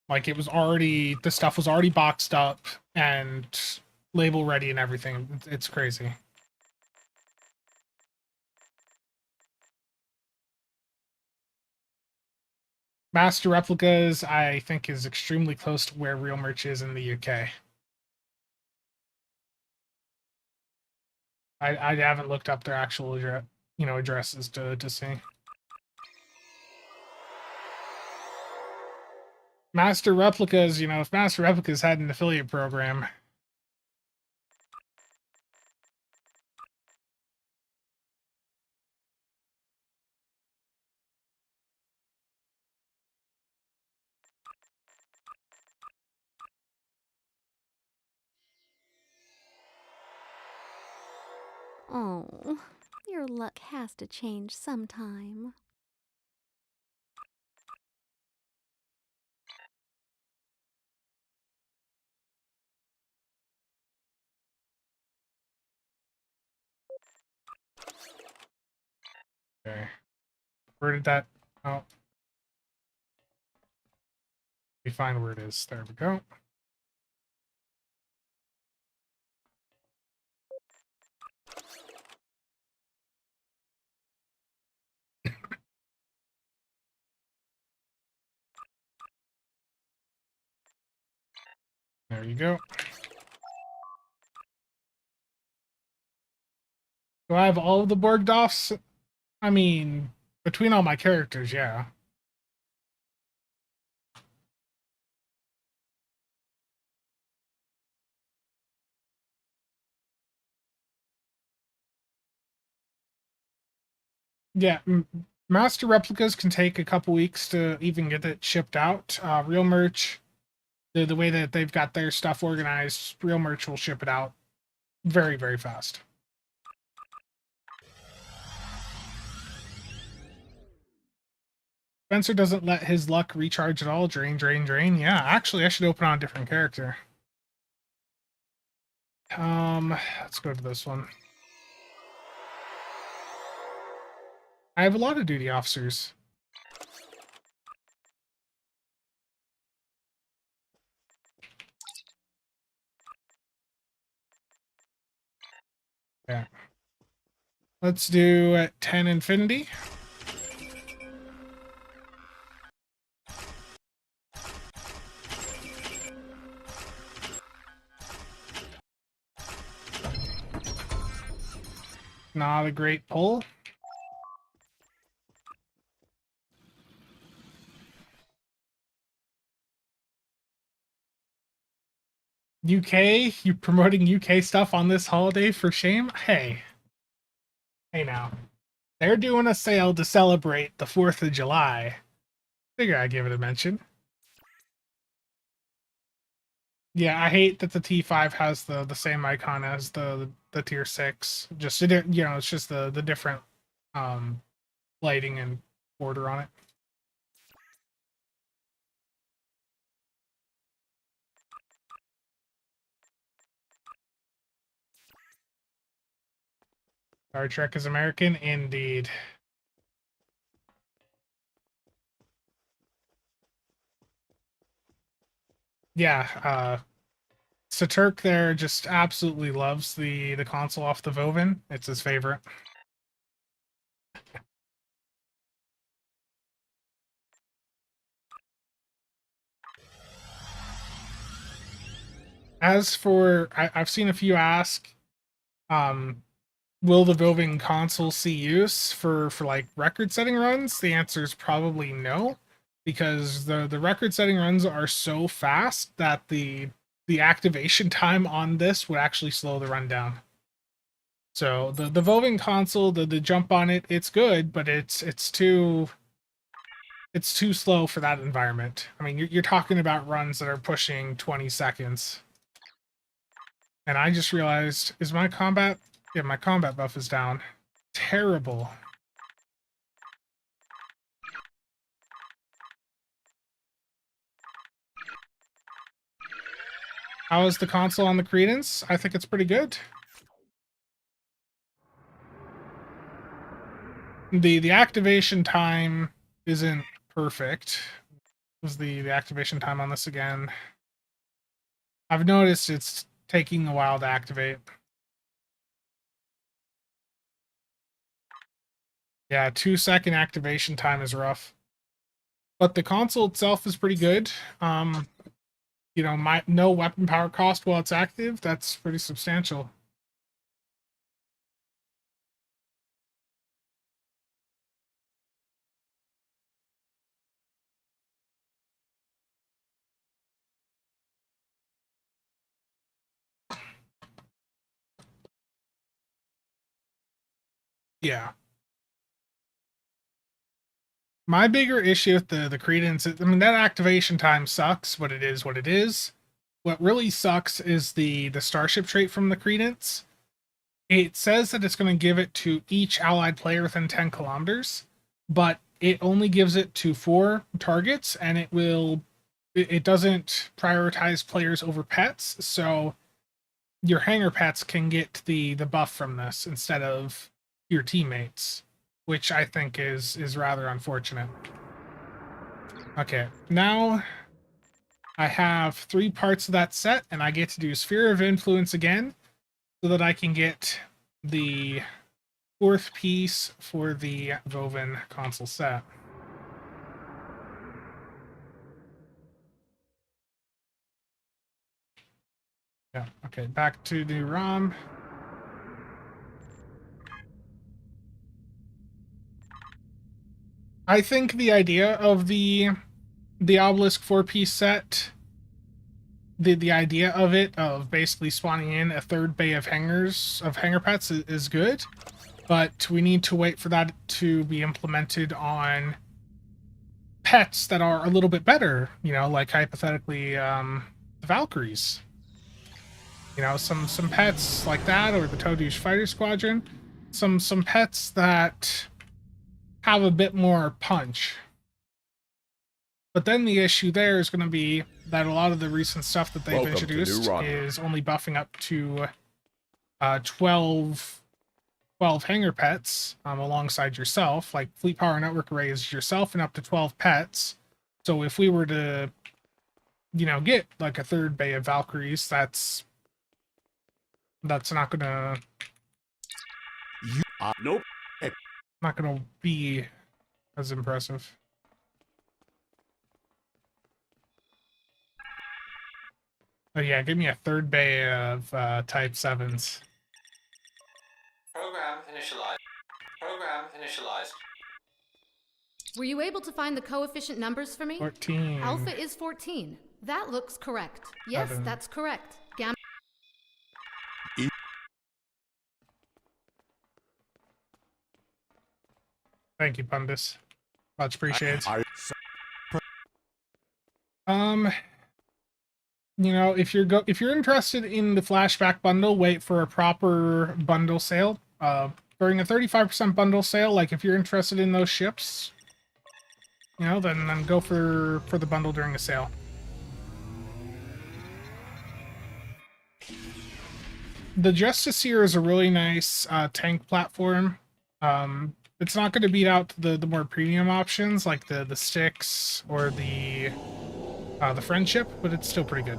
Like it was already, the stuff was already boxed up and label ready and everything. It's crazy. Master Replicas, I think, is extremely close to where Real Merch is in the UK. I haven't looked up their actual addresses to see. Master Replicas, if Master Replicas had an affiliate program. Oh, your luck has to change sometime. Okay. Where did that... Oh. Let me find where it is. There we go. There you go. Do I have all of the Borgdoffs? I mean, between all my characters, yeah. Yeah, master replicas can take a couple weeks to even get it shipped out. Real merch, the way that they've got their stuff organized, real merch will ship it out very, very fast. Spencer doesn't let his luck recharge at all. Drain, drain, drain. Yeah, actually, I should open on a different character. Let's go to this one. I have a lot of duty officers. Yeah. Let's do 10 Infinity. Not a great pull. UK, you promoting UK stuff on this holiday for shame? Hey. Hey now. They're doing a sale to celebrate the 4th of July. Figure I'd give it a mention. Yeah, I hate that the T5 has the same icon as the tier 6. Just, you know, it's just the different lighting and border on it. Star Trek is American? Indeed. Yeah, Saturk there just absolutely loves the console off the Vovin. It's his favorite. As for, I've seen a few ask, will the Vovin console see use for like record-setting runs? The answer is probably no, because the record-setting runs are so fast that the activation time on this would actually slow the run down. So the Vovin console, the jump on it, it's good, but it's too slow for that environment. I mean, you're talking about runs that are pushing 20 seconds. And I just realized, is my combat... Yeah, my combat buff is down. Terrible. How is the console on the Credence? I think it's pretty good. The activation time isn't perfect. Was the activation time on this again? I've noticed it's taking a while to activate. Yeah, 2-second activation time is rough. But the console itself is pretty good. You know, no weapon power cost while it's active, that's pretty substantial. Yeah. My bigger issue with the Credence, I mean, that activation time sucks, but it is what it is. What really sucks is the Starship trait from the Credence. It says that it's going to give it to each allied player within 10 kilometers, but it only gives it to 4 targets, and it doesn't prioritize players over pets, so your hangar pets can get the buff from this instead of your teammates. which I think is rather unfortunate. Okay, now I have 3 parts of that set, and I get to do Sphere of Influence again, so that I can get the 4th piece for the Vovin console set. Yeah, okay, back to the ROM. I think the idea of the Obelisk 4-piece set, the idea of it, of basically spawning in a 3rd bay of hanger pets is good, but we need to wait for that to be implemented on pets that are a little bit better, you know, like hypothetically the Valkyries. You know, some pets like that, or the Toadoosh Fighter Squadron, some pets that have a bit more punch. But then the issue there is going to be that a lot of the recent stuff that they've introduced is only buffing up to 12 hanger pets alongside yourself. Like Fleet Power Network Array is yourself and up to 12 pets. So if we were to, you know, get like a 3rd bay of Valkyries, that's not gonna Nope. not gonna be as impressive. Oh yeah, give me a 3rd bay of Type 7s. Program initialized. Program initialized. Were you able to find the coefficient numbers for me? 14. Alpha is 14. That looks correct. Yes, 7. that's correct. Gamma. Thank you, Pundus. Much appreciated. You know, if you're interested in the flashback bundle, wait for a proper bundle sale. During a 35% bundle sale, like if you're interested in those ships, you know, then go for the bundle during a sale. The Justiciar is a really nice tank platform. It's not going to beat out the more premium options like the Styx or the Friendship, but it's still pretty good.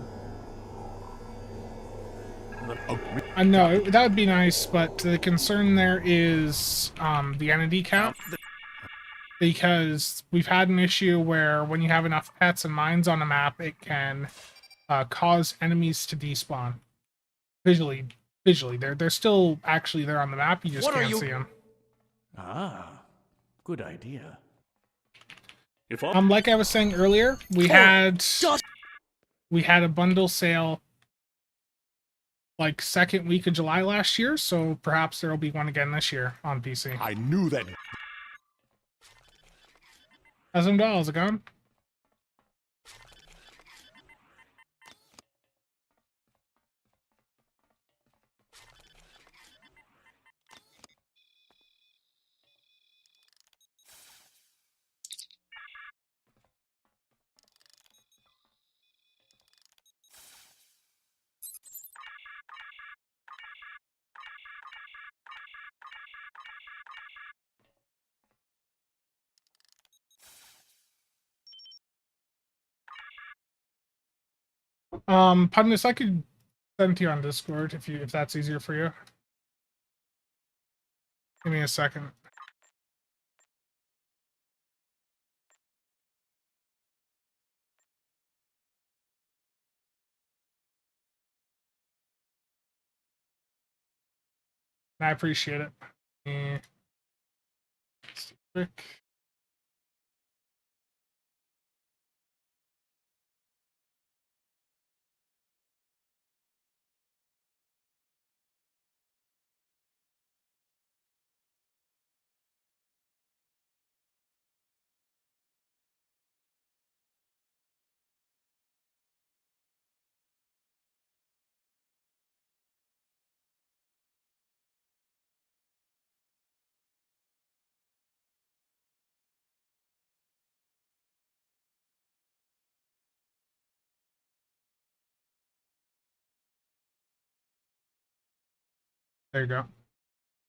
I know that would be nice, but the concern there is the entity count, because we've had an issue where when you have enough pets and mines on a map, it can cause enemies to despawn. Visually, they're still actually there on the map. You just can't see them. Ah, good idea. Like I was saying earlier, we had a bundle sale like 2nd week of July last year, so perhaps there'll be one again this year on PC. I knew that. How's them dolls going? Pundus, I could send to you on Discord if that's easier for you. Give me a second. I appreciate it. Quick. There you go.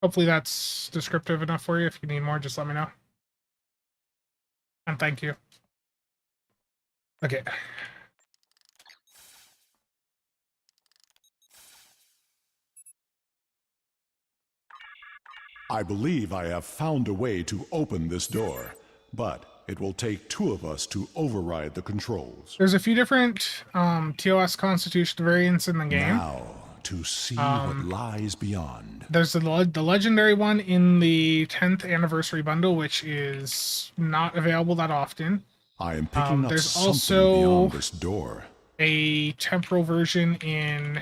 Hopefully that's descriptive enough for you. If you need more, just let me know. And thank you. Okay. I believe I have found a way to open this door, but it will take 2 of us to override the controls. There's a few different TOS Constitution variants in the game. Now, to see what lies beyond. There's the legendary one in the 10th anniversary bundle, which is not available that often. I am picking up there's something also beyond this door. A temporal version in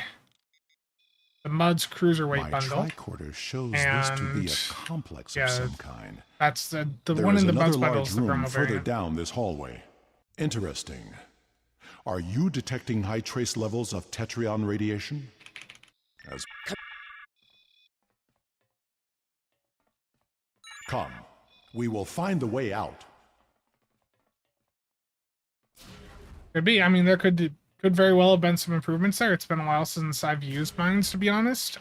the Mud's Cruiserweight My bundle. tricorder shows this to be a complex of some kind. That's the There one is in the another Mud's bundle large is the room promo further variant. down this hallway. Interesting. Are you detecting high trace levels of Tetrion radiation? Come, we will find the way out. Could be. I mean, there could very well have been some improvements there. It's been a while since I've used mines, to be honest.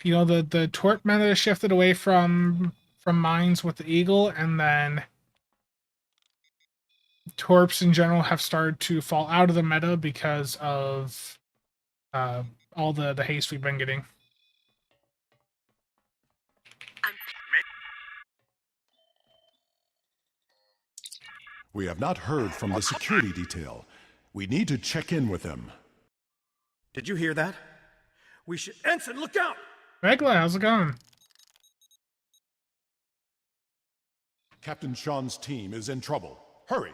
You know, the tort meta shifted away from mines with the Eagle, and then torps in general have started to fall out of the meta because of all the haste we've been getting. We have not heard from the security detail. We need to check in with them. Did you hear that? We should... Ensign, look out! Regla, how's it going? Captain Sean's team is in trouble. Hurry!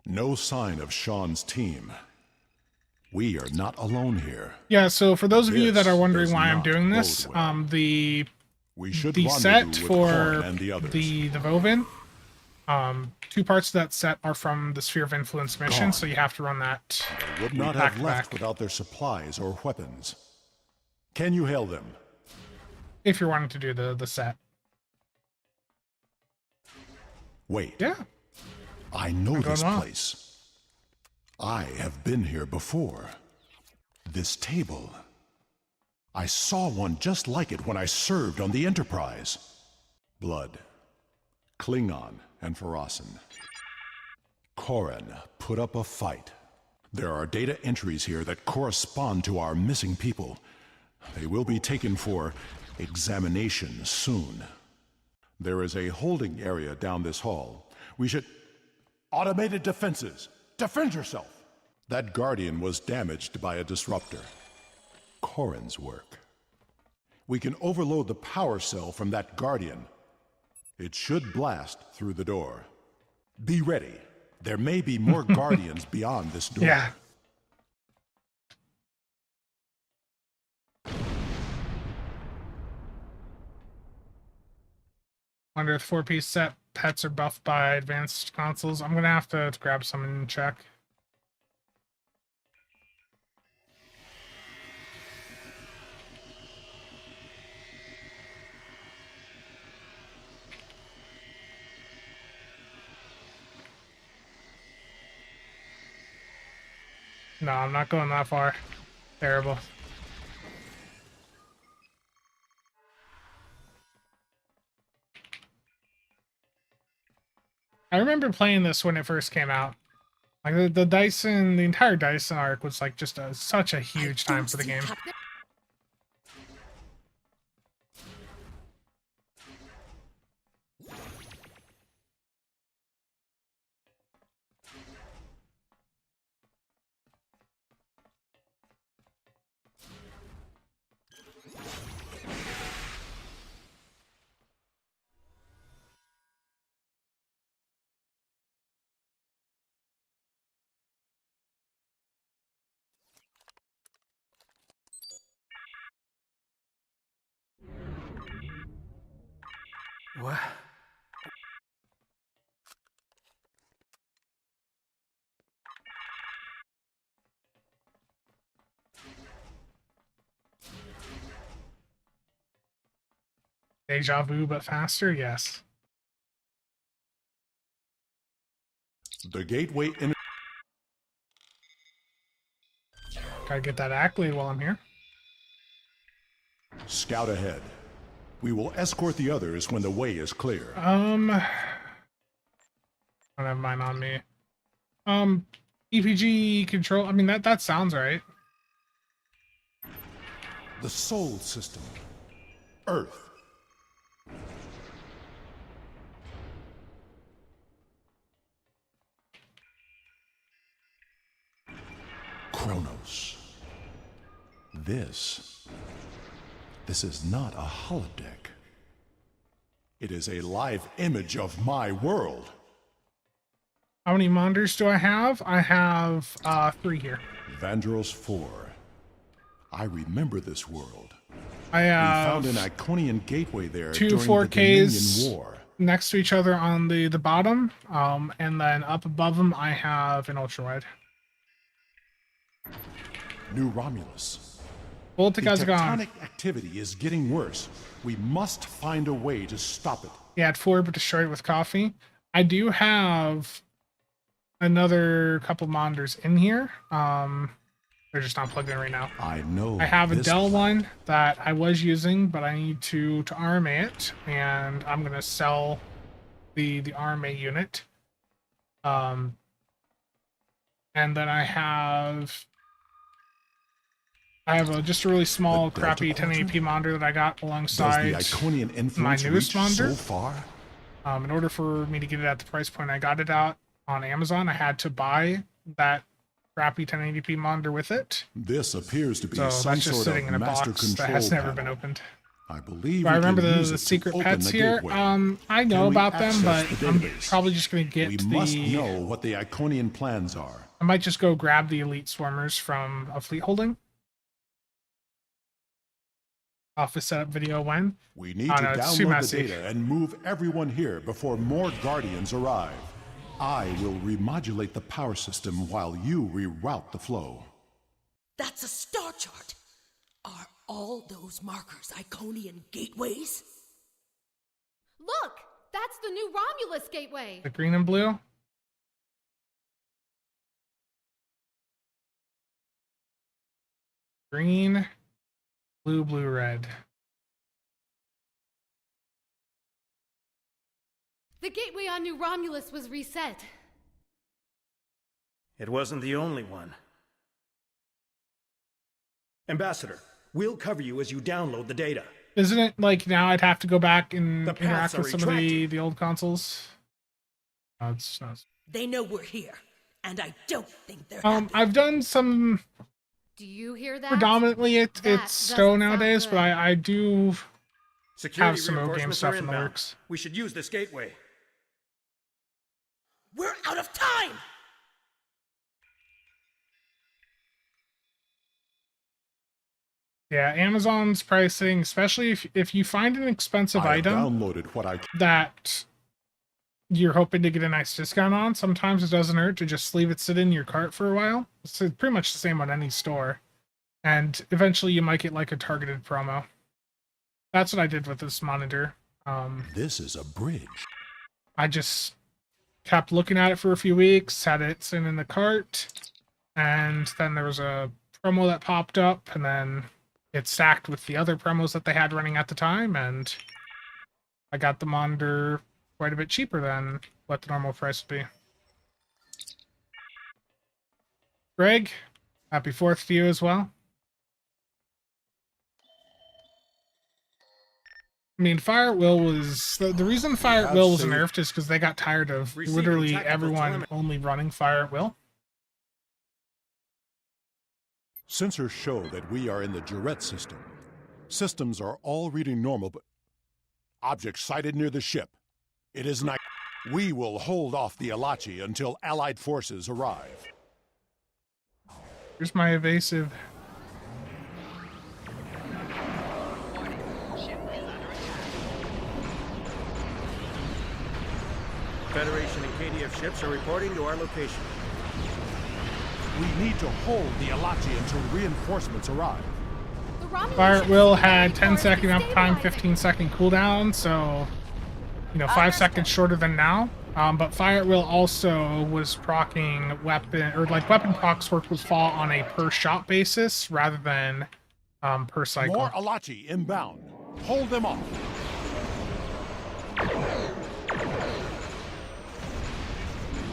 No sign of Sean's team. We are not alone here. Yeah, so for those of you that are wondering does why I'm not doing bode this, well. the rendezvous set with for Korn and the others. the Vovin, 2 parts of that set are from the Sphere of Influence mission, Gone. so you have to run that. They would not have left without their supplies or weapons. Can you hail them? If you're wanting to do the set. Wait. Yeah. I know I'm going this well. place. I have been here before. This table. I saw one just like it when I served on the Enterprise. Blood, Klingon, and Farasin. Korin put up a fight. There are data entries here that correspond to our missing people. They will be taken for examination soon. There is a holding area down this hall. We should... Automated defenses! Defend yourself! That Guardian was damaged by a disruptor. Korin's work. We can overload the power cell from that Guardian. It should blast through the door. Be ready. There may be more Guardians beyond this door. Yeah. Wonder if 4-piece set pets are buffed by advanced consoles. I'm gonna have to grab some and check. No, I'm not going that far. Terrible. I remember playing this when it first came out. Like the Dyson, the entire Dyson arc was like just such a huge time for the game. What? Deja vu, but faster, yes. The gateway in. Gotta get that accolade while I'm here. Scout ahead. We will escort the others when the way is clear. I don't have mine on me. EPG control. I mean, that sounds right. The Soul System. Earth. Kronos. This is not a holodeck. It is a live image of my world. How many monitors do I have? I have 3 here. Vandros 4. I remember this world. I have we found an Iconian gateway there 2 during 4Ks the Dominion War. next to each other on the bottom, and then up above them I have an ultra wide. New Romulus. Well, the The guys are gone. tectonic activity is getting worse. We must find a way to stop it. Yeah, at 4, but destroyed with coffee. I do have another couple monitors in here. They're just not plugged in right now. I know. I have a this Dell planet. one that I was using, but I need to RMA it, and I'm gonna sell the RMA unit. And then I have just a really small, The Delta crappy Quadrant? 1080p monitor that I got Does alongside the Iconian my influence newest reach monitor. so far? In order for me to get it at the price point I got it out on Amazon, I had to buy that crappy 1080p monitor with it. This appears to be So some that's just sort sitting of in a master box control that has never panel. been opened. I believe Do I we remember can use the it to secret open pets the here? gateway. I know Can we about them, access but the I'm database? probably just gonna get We the. must know what the Iconian plans are. I might just go grab the elite swarmers from a fleet holding. Office setup video when. We need Oh, to no, it's too download the messy. data and move everyone here before more Guardians arrive. I will remodulate the power system while you reroute the flow. That's a star chart. Are all those markers Iconian gateways? Look! That's the new Romulus gateway! The green and blue. Green, blue, blue, red. The gateway on New Romulus was reset. It wasn't the only one. Ambassador, we'll cover you as you download the data. Isn't it like now I'd have to go back and The paths interact with are some of retracted. the old consoles? No, it's not. They know we're here, and I don't think they're happy. I've done some. Do you hear that? Predominantly, it's That Stowe doesn't sound nowadays, good. but I do Security have some old game reinforcements stuff are in the inbound. works. We should use this gateway. We're out of time! Yeah, Amazon's pricing, especially if you find an expensive I have item downloaded what I that you're hoping to get a nice discount on, sometimes it doesn't hurt to just leave it sit in your cart for a while. It's pretty much the same on any store. And eventually you might get like a targeted promo. That's what I did with this monitor. This is a bridge. I just kept looking at it for a few weeks, had it sitting in the cart, and then there was a promo that popped up, and then it stacked with the other promos that they had running at the time, and I got the monitor quite a bit cheaper than what the normal price would be. Greg, happy 4th to you as well. I mean, Fire at Will was... The reason Fire at Will was nerfed is because they got tired of Receiving literally tactical everyone telemetry. only running Fire at Will. Sensors show that we are in the Jarrett system. Systems are all reading normal, but object sighted near the ship. It is not. We will hold off the Alachi until Allied forces arrive. Here's my evasive. Federation and KDF ships are reporting to our location. We need to hold the Alachi until reinforcements arrive. The Romulan Fire at ships Will seem had ready 10 for second uptime, destabilizing. 15-second cooldown, so 5 Understood. seconds shorter than now. But Fire at Will also was procking weapon, or like weapon procs work would fall on a per shot basis rather than per cycle. More Alachi inbound. Hold them off.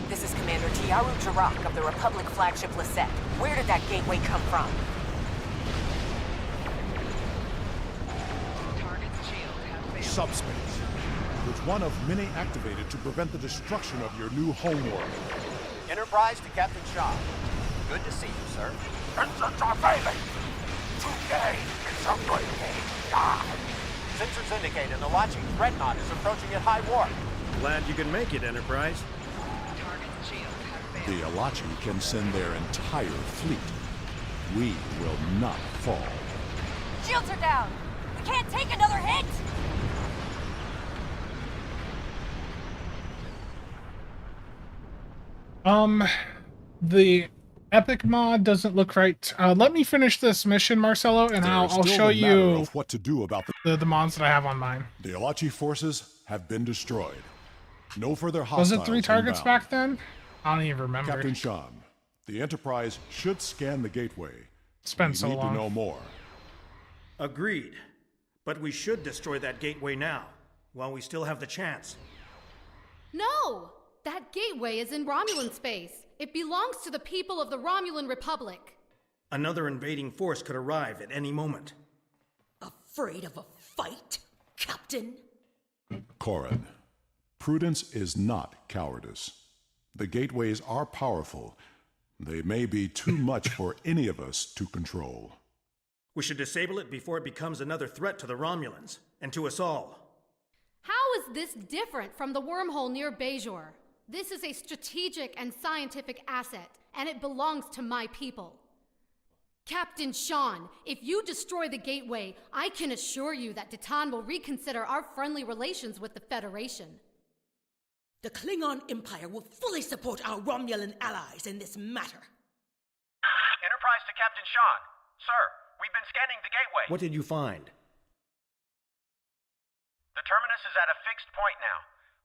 This is Commander Tiaru Jarak of the Republic flagship Lisette. Where did that gateway come from? Target's shield has failed. Subspace. It's one of many activated to prevent the destruction of your new homeworld. Enterprise to Captain Shaw. Good to see you, sir. Engines are failing. Today is a good day to die. Sensors indicate an Alachi Dreadnought is approaching at high warp. Glad you can make it, Enterprise. Target's shield has failed. The Alachi can send their entire fleet. We will not fall. Shields are down! We can't take another hit! The epic mod doesn't look right. Let me finish this mission, Marcelo, and There I'll is still show the matter you of what to do about the mods that I have on mine. the Alachi forces have been destroyed. No further Was hostiles it 3 targets inbound. back then? I don't even remember. Captain Sean, the Enterprise should scan the gateway. It's been We so need long. to know more. Agreed. But we should destroy that gateway now, while we still have the chance. No! That gateway is in Romulan space. It belongs to the people of the Romulan Republic. Another invading force could arrive at any moment. Afraid of a fight, Captain? Corin, prudence is not cowardice. The gateways are powerful. They may be too much for any of us to control. We should disable it before it becomes another threat to the Romulans, and to us all. How is this different from the wormhole near Bajor? This is a strategic and scientific asset, and it belongs to my people. Captain Sean, if you destroy the gateway, I can assure you that Titan will reconsider our friendly relations with the Federation. The Klingon Empire will fully support our Romulan allies in this matter. Enterprise to Captain Sean. Sir, we've been scanning the gateway. What did you find? The terminus is at a fixed point now.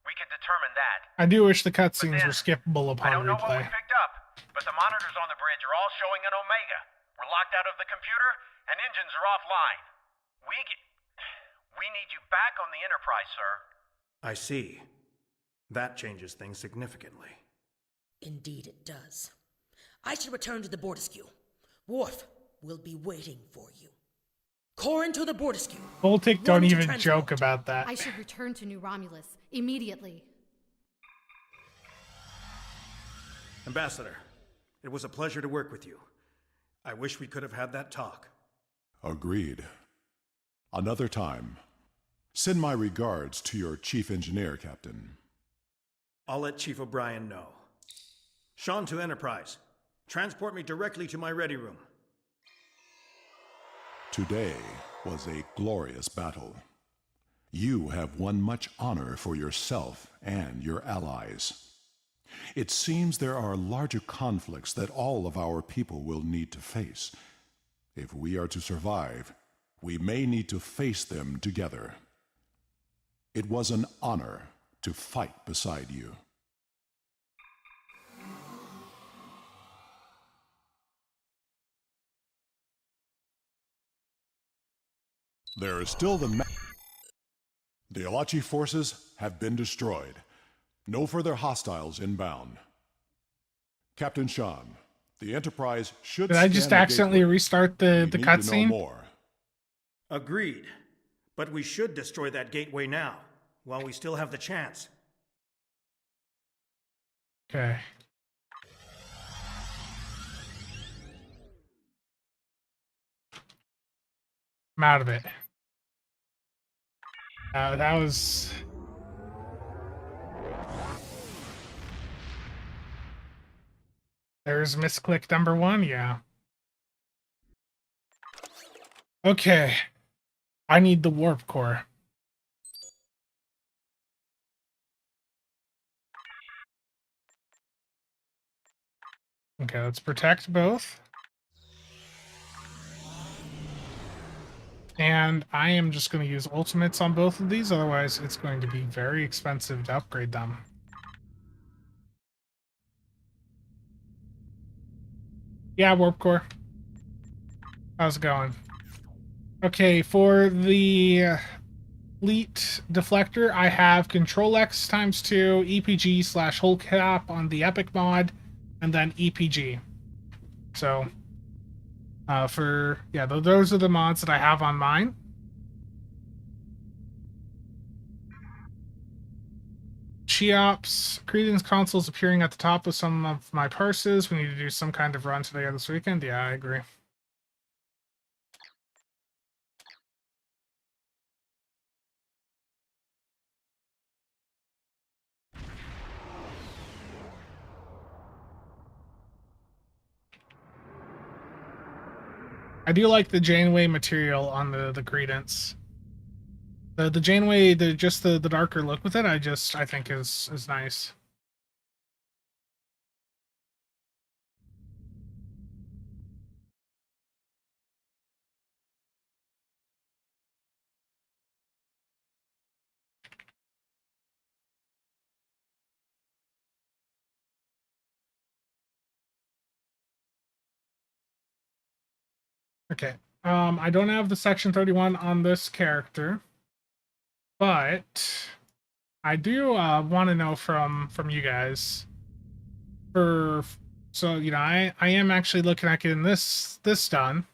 We can determine that. I do wish the cutscenes were skippable I upon don't know what we replay. picked up, but the monitors on the bridge are all showing an Omega. We're locked out of the computer, and engines are offline. We need you back on the Enterprise, sir. I see. That changes things significantly. Indeed it does. I should return to the Bortisque. Worf will be waiting for you. Corin to the Bortisque. Voltic don't One to even transport. joke about that. I should return to New Romulus immediately. Ambassador, it was a pleasure to work with you. I wish we could have had that talk. Agreed. Another time. Send my regards to your chief engineer, Captain. I'll let Chief O'Brien know. Sean to Enterprise. Transport me directly to my ready room. Today was a glorious battle. You have won much honor for yourself and your allies. It seems there are larger conflicts that all of our people will need to face. If we are to survive, we may need to face them together. It was an honor to fight beside you. There is still the Alachi forces have been destroyed. No further hostiles inbound. Captain Sean, the Enterprise should Did I just scan the accidentally gateway. restart the We need to know cutscene? more. Agreed. But we should destroy that gateway now, while we still have the chance. Okay. I'm out of it. That was... There's misclick number 1, yeah. Okay. I need the warp core. Okay, let's protect both. And I am just going to use ultimates on both of these, otherwise it's going to be very expensive to upgrade them. Yeah, Warp Core. How's it going? Okay, for the fleet deflector, I have Control X ×2, EPG / hull cap on the Epic mod, and then EPG. So, those are the mods that I have on mine. Cheops, Credence consoles appearing at the top of some of my parses. We need to do some kind of run today or this weekend. Yeah, I agree. I do like the Janeway material on the Credence. The Janeway, the darker look with it, I think is nice. Okay. I don't have the Section 31 on this character, but I do want to know from you guys. So you know, I am actually looking at getting this done.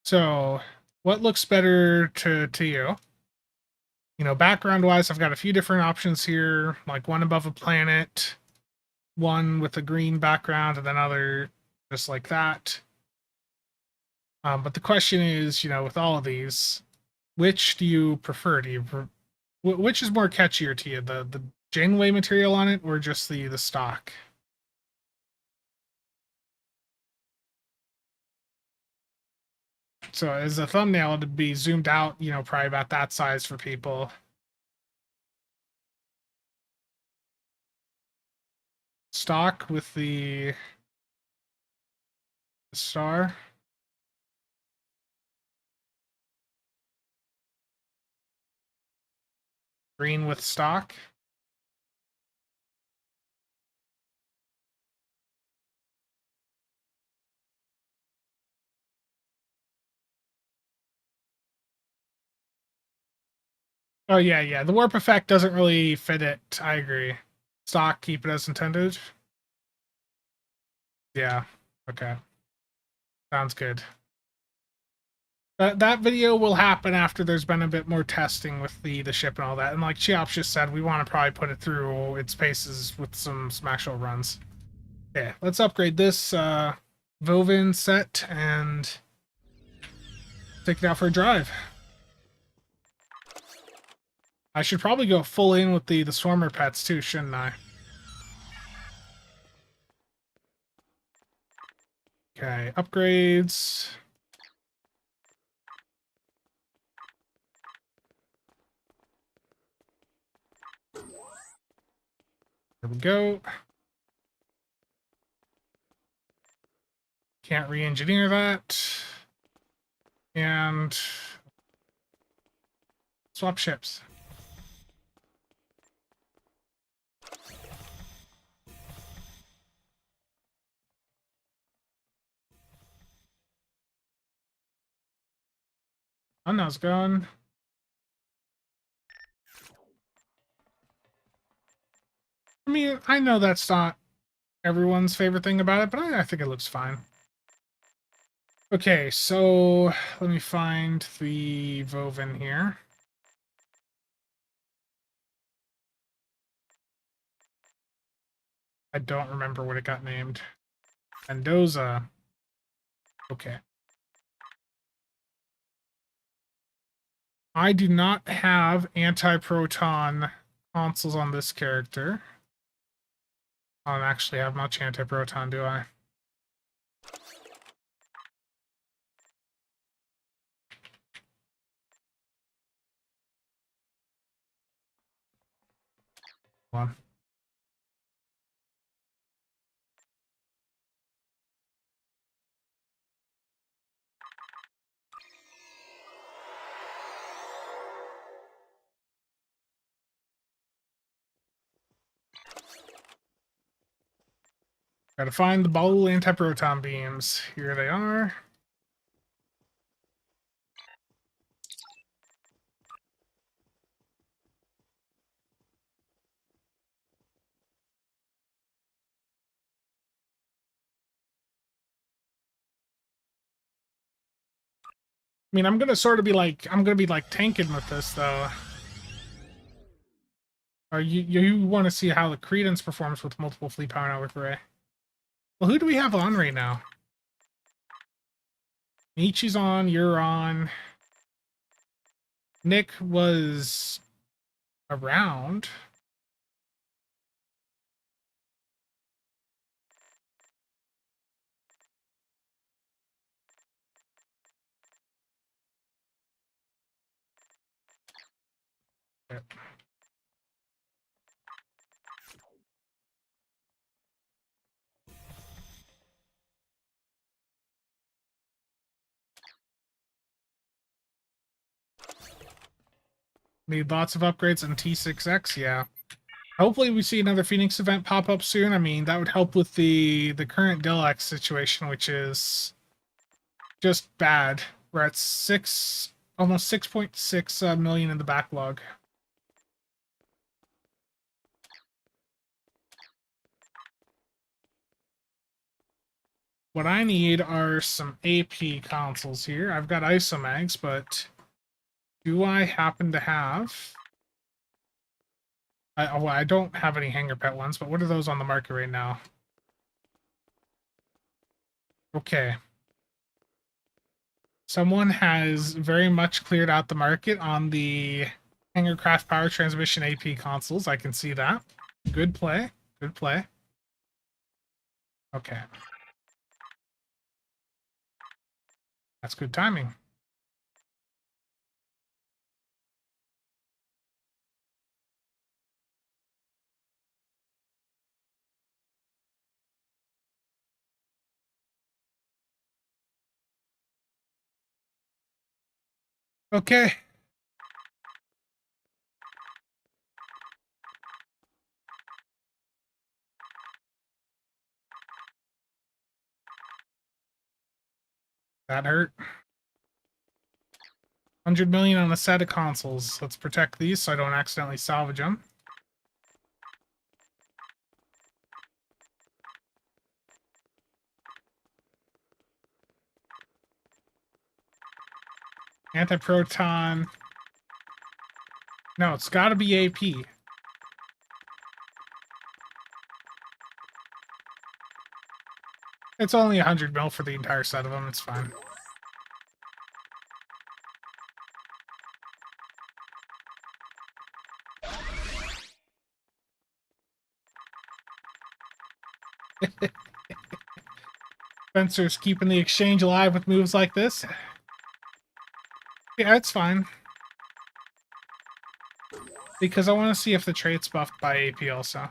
So, what looks better to you? You know, background wise, I've got a few different options here, like one above a planet, one with a green background, and then other just like that. But the question is, you know, with all of these, which do you prefer? Which is more catchier to you, the Janeway material on it, or just the stock? So as a thumbnail, it'd be zoomed out, you know, probably about that size for people. Stock with the star. Green with stock. Oh yeah. The warp effect doesn't really fit it. I agree. Stock, keep it as intended. Yeah. Okay. Sounds good. That video will happen after there's been a bit more testing with the ship and all that. And like Cheops just said, we want to probably put it through its paces with some actual runs. Okay, let's upgrade this Vovin set and take it out for a drive. I should probably go full in with the Swarmer pets too, shouldn't I? Okay, upgrades. There we go. Can't re-engineer that. And swap ships. Oh, no, it's gone. I mean, I know that's not everyone's favorite thing about it, but I think it looks fine. Okay, so let me find the Vovin here. I don't remember what it got named. Mendoza. Okay. I do not have anti-proton consoles on this character. I don't actually have much anti-proton, do I? Hold on. Gotta find the ball anti-proton beams. Here they are. I mean, I'm gonna be like tanking with this though. Or you want to see how the Credence performs with multiple fleet power network array? Well, who do we have on right now? Michi's on. You're on. Nick was around. Yep. Need lots of upgrades on T6X, yeah. Hopefully we see another Phoenix event pop up soon. I mean, that would help with the current Dillax situation, which is just bad. We're at almost 6.6 million in the backlog. What I need are some AP consoles here. I've got isomags, but do I happen to have... well, I don't have any hanger pet ones, but what are those on the market right now? Okay. Someone has very much cleared out the market on the Hangercraft Power Transmission AP consoles. I can see that. Good play. Good play. Okay. That's good timing. Okay. That hurt. 100 million on a set of consoles. Let's protect these so I don't accidentally salvage them. Anti-proton. No, it's got to be AP. It's only 100 mil for the entire set of them. It's fine. Spencer's keeping the exchange alive with moves like this. Yeah, it's fine. Because I want to see if the trait's buffed by AP also.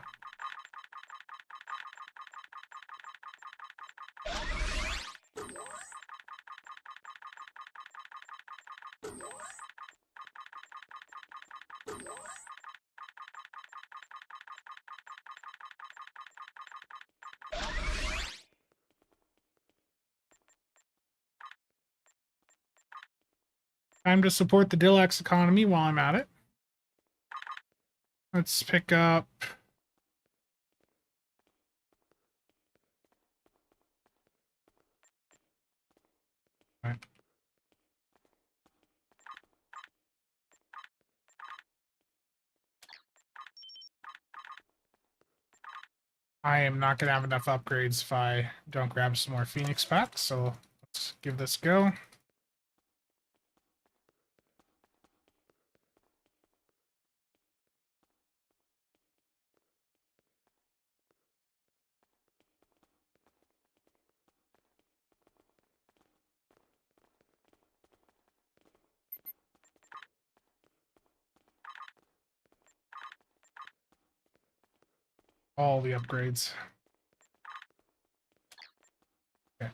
Time to support the Dillax economy while I'm at it. Let's pick up... All right. I am not going to have enough upgrades if I don't grab some more Phoenix packs, so let's give this a go. All the upgrades. Okay.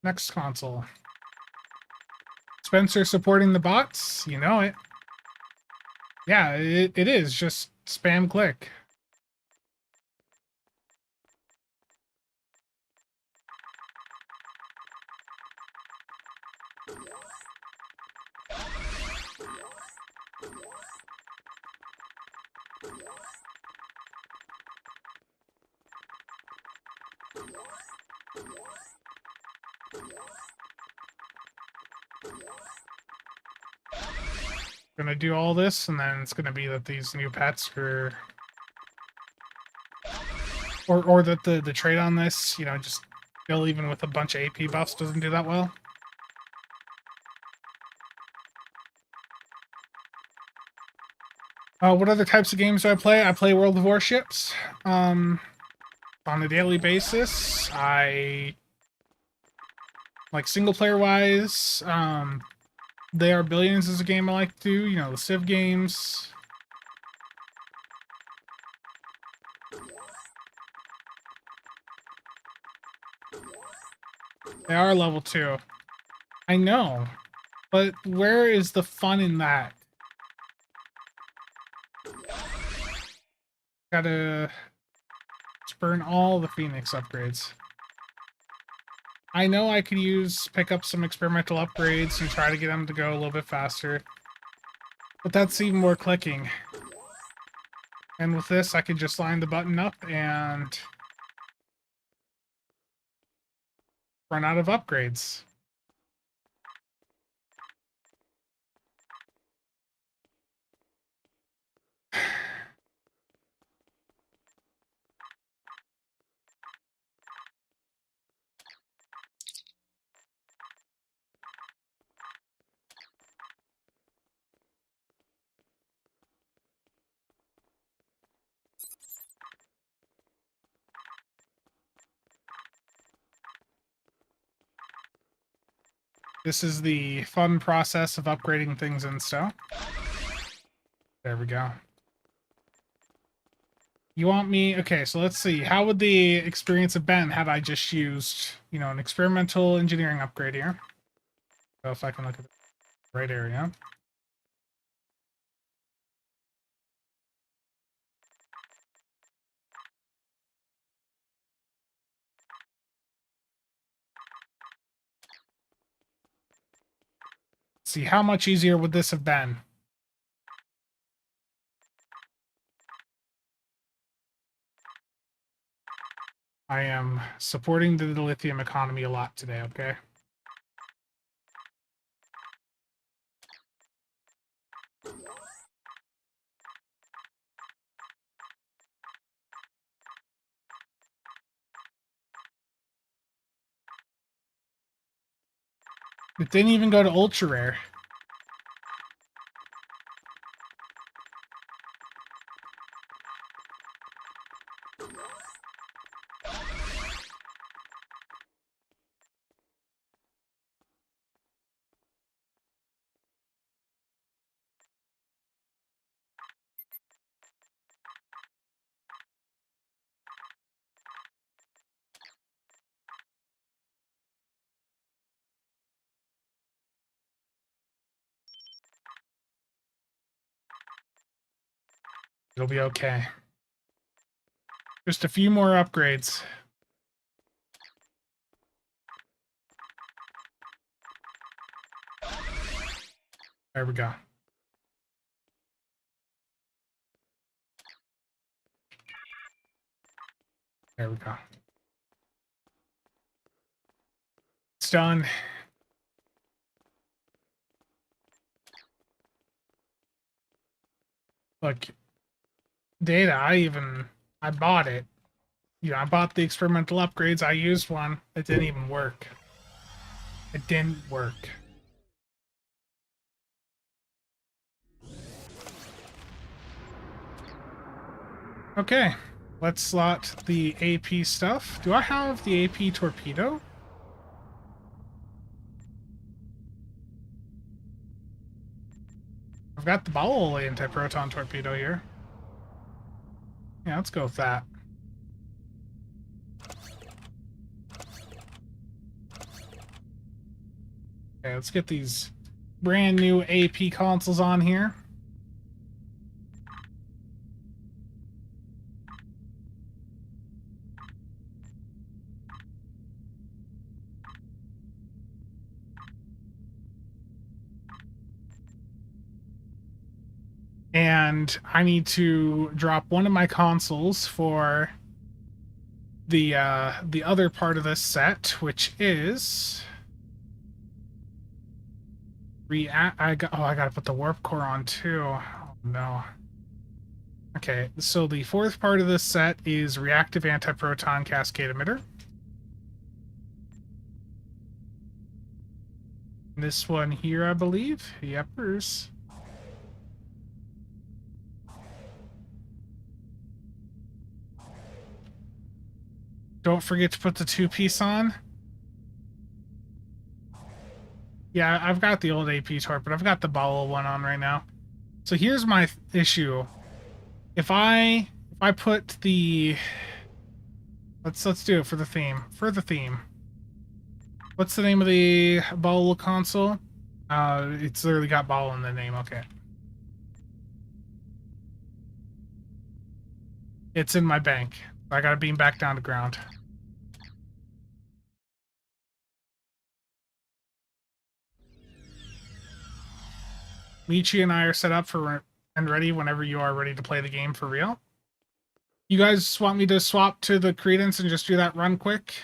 Next console. Spencer supporting the bots? You know it. Yeah, it is. Just spam click. Gonna do all this, and then it's gonna be that these new pets are, or that the trade on this, you know, just still even with a bunch of AP buffs doesn't do that well. What other types of games do I play? I play World of Warships on a daily basis. I like single player wise. They Are Billions is a game I like to do. You know, the Civ games. They are level 2. I know, but where is the fun in that? Gotta burn all the Phoenix upgrades. I know I could pick up some experimental upgrades and try to get them to go a little bit faster, but that's even more clicking. And with this, I could just line the button up and run out of upgrades. This is the fun process of upgrading things and stuff. There we go. You want me... Okay, so let's see. How would the experience have been had I just used, you know, an experimental engineering upgrade here? So if I can look at the right area. See, how much easier would this have been? I am supporting the lithium economy a lot today, okay? It didn't even go to ultra rare. It'll be okay. Just a few more upgrades. There we go. There we go. It's done. Look, data, I bought it. You know, I bought the experimental upgrades. I used one. It didn't even work. It didn't work. Okay, let's slot the AP stuff. Do I have the AP torpedo? I've got the ball anti-proton torpedo here. Yeah, let's go with that. Okay, let's get these brand new AP consoles on here. and I need to drop one of my consoles for the other part of this set, which is I gotta put the warp core on too. Oh no. Okay, so the fourth part of this set is reactive antiproton cascade emitter. This one here, I believe. Yepers. Don't forget to put the two-piece on. Yeah, I've got the old AP torp, but I've got the bottle one on right now. So here's my issue. If I put the let's do it for the theme. For the theme. What's the name of the bottle console? It's literally got bottle in the name. Okay. It's in my bank. I gotta beam back down to ground. Michi and I are set up for and ready whenever you are ready to play the game for real. You guys want me to swap to the Credence and just do that run quick?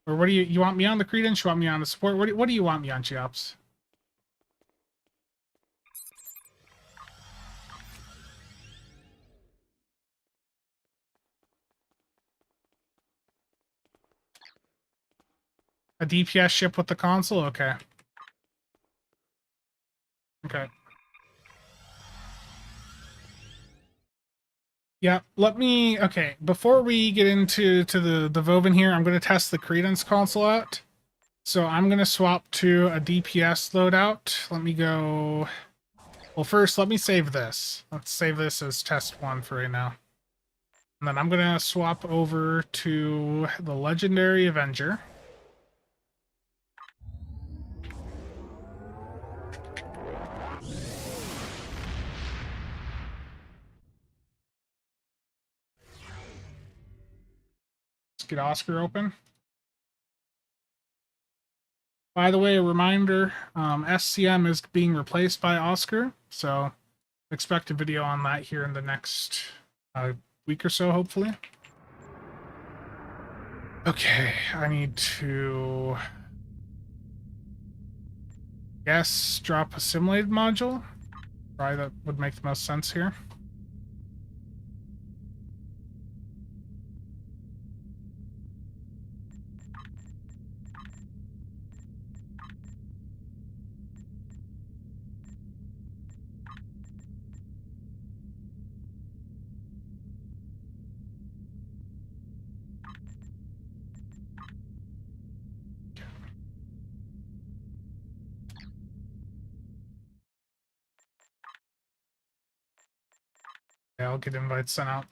Or what do you want me on the Credence? You want me on the support? What do you want me on, Chiops? A DPS ship with the console? Okay. Okay. Yeah, okay, before we get into the Vovin here, I'm going to test the Credence console out. So I'm going to swap to a DPS loadout. Let me go... Well, first, let me save this. Let's save this as test 1 for right now. And then I'm going to swap over to the Legendary Avenger. Get Oscar open. By the way, a reminder, SCM is being replaced by Oscar, so expect a video on that here in the next week or so, hopefully. Okay, I need to drop a simulated module. Probably that would make the most sense here. Yeah, I'll get invites sent out.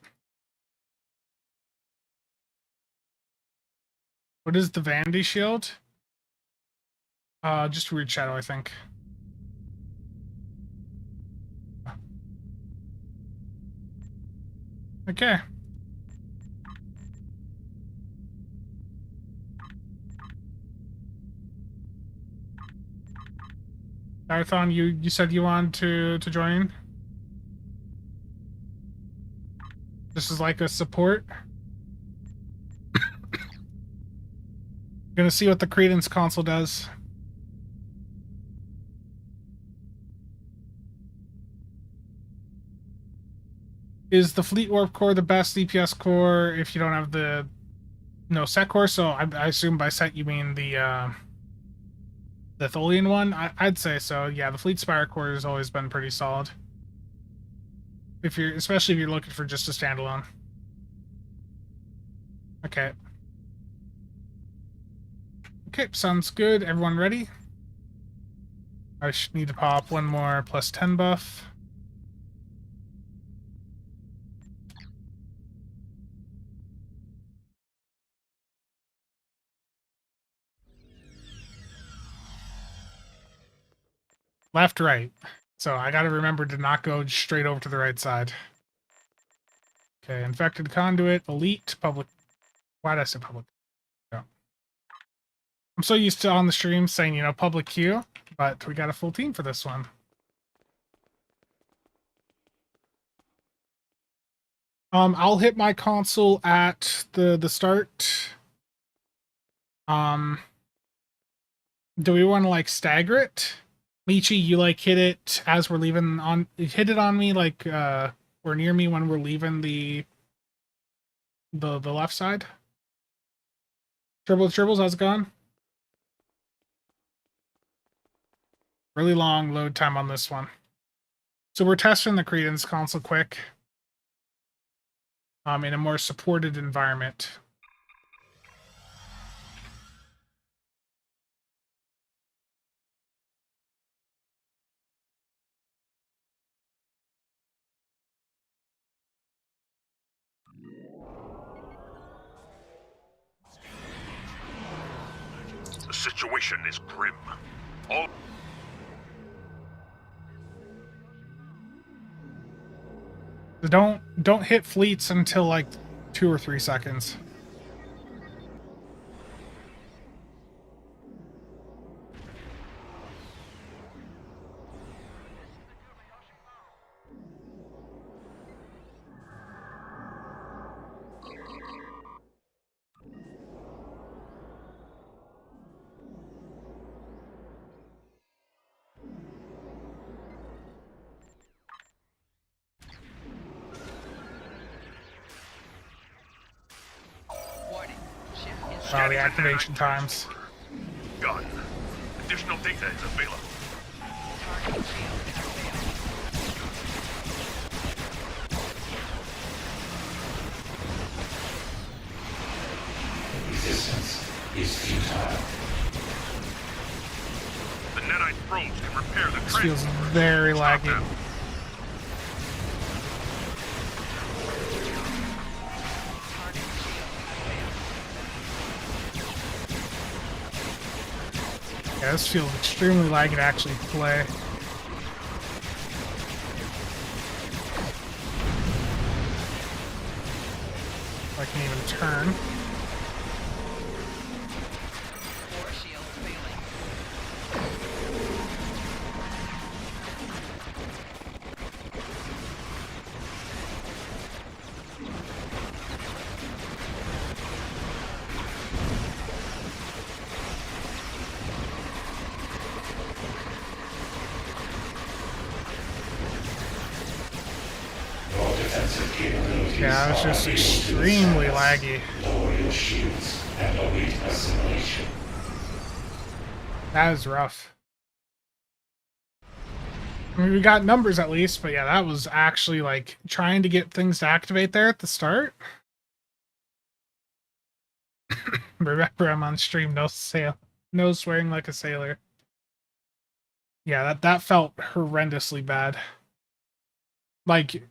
What is the Vandy shield? Just Weird Shadow, I think. Okay. Marathon, you said you wanted to join? This is like a support. Gonna see what the Credence console does. Is the Fleet Warp core the best DPS core if you don't have the set core? So I assume by set you mean the Tholian one? I'd say so. Yeah, the Fleet Spire core has always been pretty solid. Especially if you're looking for just a standalone. Okay. Okay, sounds good. Everyone ready? I should need to pop one more +10 buff. Left, right. So I gotta remember to not go straight over to the right side. Okay, Infected Conduit, Elite, Public. Why did I say Public? No. I'm so used to on the stream saying, Public queue, but we got a full team for this one. I'll hit my console at the start. Do we want to like stagger it? Michi, you like hit it as we're leaving on hit it on me like or near me when we're leaving the left side. Tribbles, how's it going? Really long load time on this one. So we're testing the Credence console quick. In a more supported environment. The situation is grim. All Don't hit fleets until like 2 or 3 seconds. Wow, the activation times. Gun. Additional data is available. Resistance is futile. The nanite probes can repair the This feels very laggy. Yeah, this feels extremely laggy to actually play. I can even turn. Yeah, it's just extremely laggy. Lower your shields and await assimilation. That is rough. I mean, we got numbers at least, but yeah, that was actually like trying to get things to activate there at the start. Remember, I'm on stream, no swearing like a sailor. Yeah, that felt horrendously bad. Like,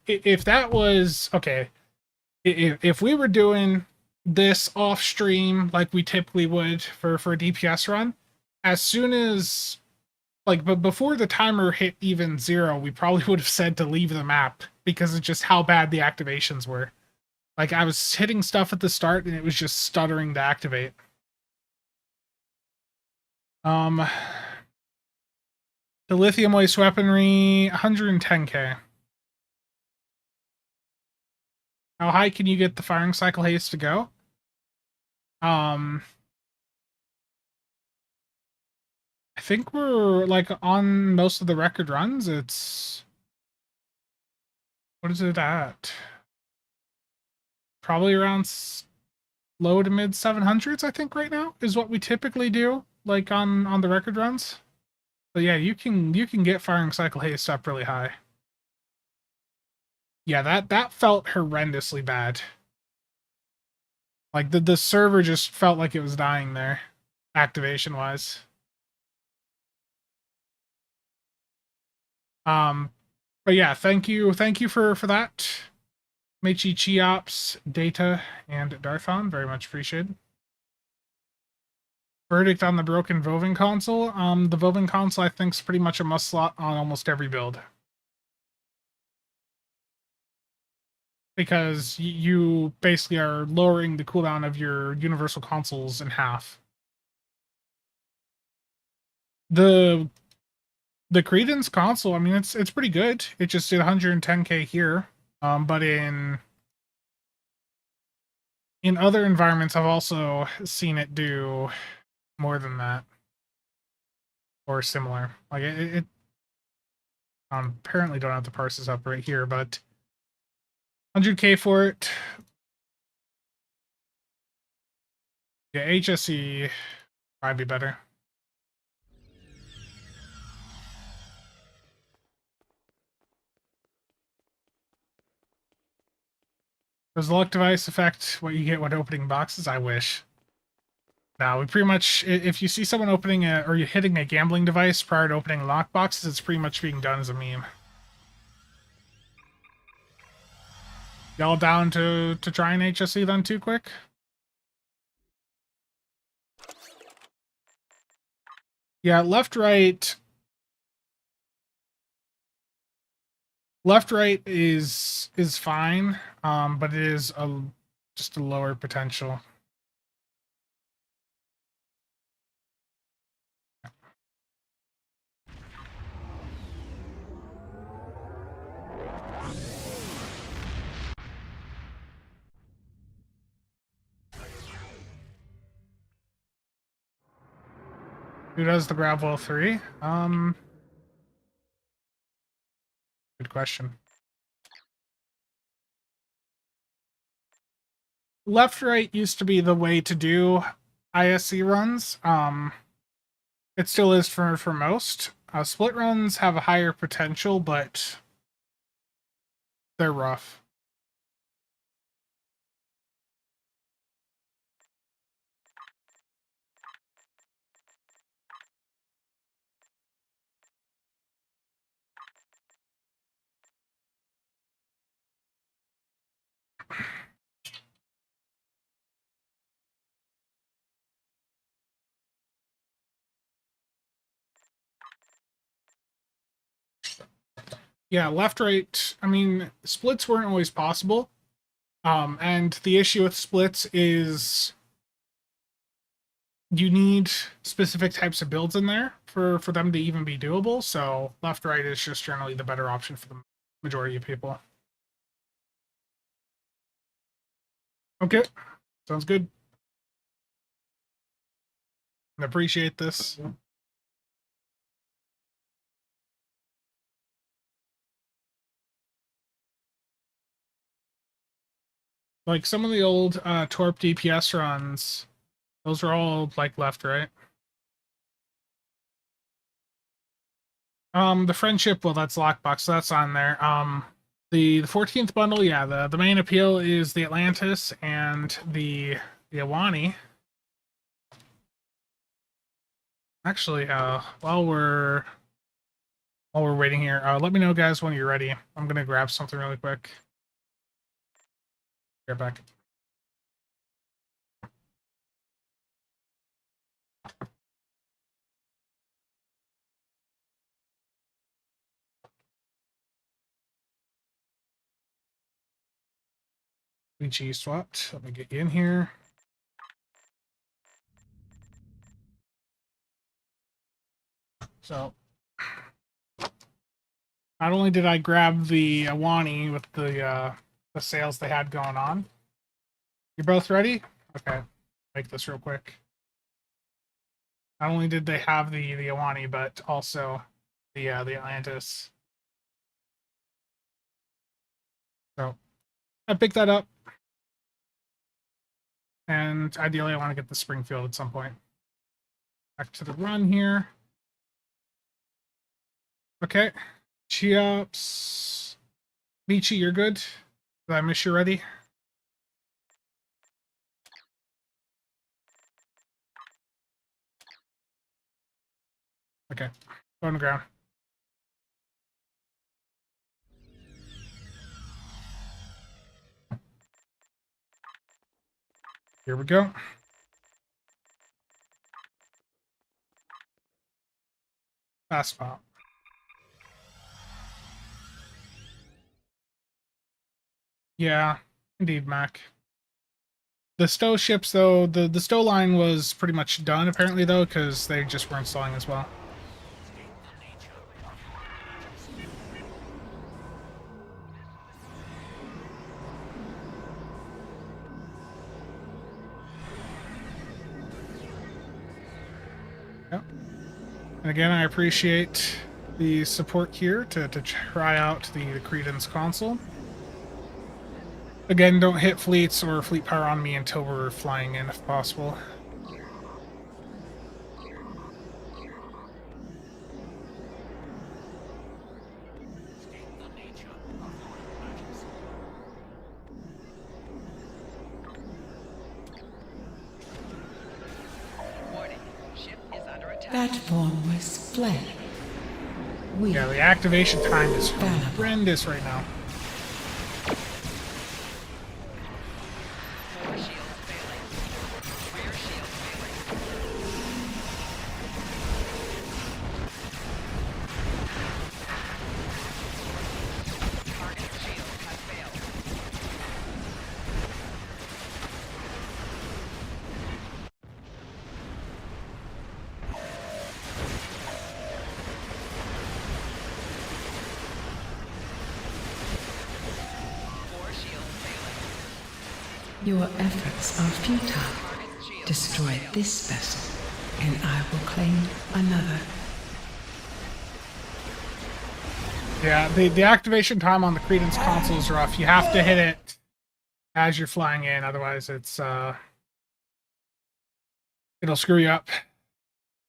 if that was okay, if we were doing this off stream like we typically would for a DPS run, as soon as but before the timer hit even 0, we probably would have said to leave the map because of just how bad the activations were. Like, I was hitting stuff at the start and it was just stuttering to activate. The lithium waste weaponry, 110k. How high can you get the firing cycle haste to go? I think we're like on most of the record runs. It's what is it at? Probably around low to mid 700s, I think right now is what we typically do, like on the record runs. But yeah, you can get firing cycle haste up really high. Yeah, that felt horrendously bad. Like the server just felt like it was dying there, activation wise. But yeah, thank you for that. Mechi Chiops, Data, and Darthon, very much appreciated. Verdict on the broken Vovin console. The Vovin console I think is pretty much a must slot on almost every build. Because you basically are lowering the cooldown of your universal consoles in half. The Credence console, I mean, it's pretty good. It just did 110k here. But in other environments, I've also seen it do more than that, or similar. Like it apparently don't have the parses up right here, but 100K for it. Yeah, HSE might be better. Does the luck device affect what you get when opening boxes? I wish. No, we pretty much, if you see someone opening or you're hitting a gambling device prior to opening lock boxes, it's pretty much being done as a meme. Y'all down to try an HSE then too quick? Yeah, left right is fine, but it is just a lower potential. Who does the gravel 3? Good question. Left right used to be the way to do ISC runs. It still is for most. Split runs have a higher potential, but they're rough. Yeah, left right. I mean, splits weren't always possible. And the issue with splits is you need specific types of builds in there for them to even be doable. So left right is just generally the better option for the majority of people. Okay, sounds good. I appreciate this. Like some of the old Torp DPS runs, those are all like left, right? The friendship, well, that's lockbox, so that's on there. The 14th bundle, yeah, the main appeal is the Atlantis and the Awani. Actually, while we're waiting here, let me know, guys, when you're ready. I'm gonna grab something really quick. Get back. G swapped. Let me get you in here. So, not only did I grab the Awani with the sales they had going on. You both ready? Okay, make this real quick. Not only did they have the Awani, but also the Atlantis. So I picked that up, and ideally I want to get the Springfield at some point. Back to the run here. Okay, Cheops, Michi, you're good. Did I miss you ready? Okay, go on the ground. Here we go. Fast pop. Yeah, indeed, Mac. The Stowe ships, though, the Stowe line was pretty much done, apparently, though, because they just weren't selling as well. Yeah. And again, I appreciate the support here to try out the Credence console. Again, don't hit fleets or fleet power on me until we're flying in, if possible. That form was fled. Yeah, the activation time is horrendous right now. Your efforts are futile. Destroy this vessel, and I will claim another. Yeah, the activation time on the Credence console is rough. You have to hit it as you're flying in, otherwise it's it'll screw you up.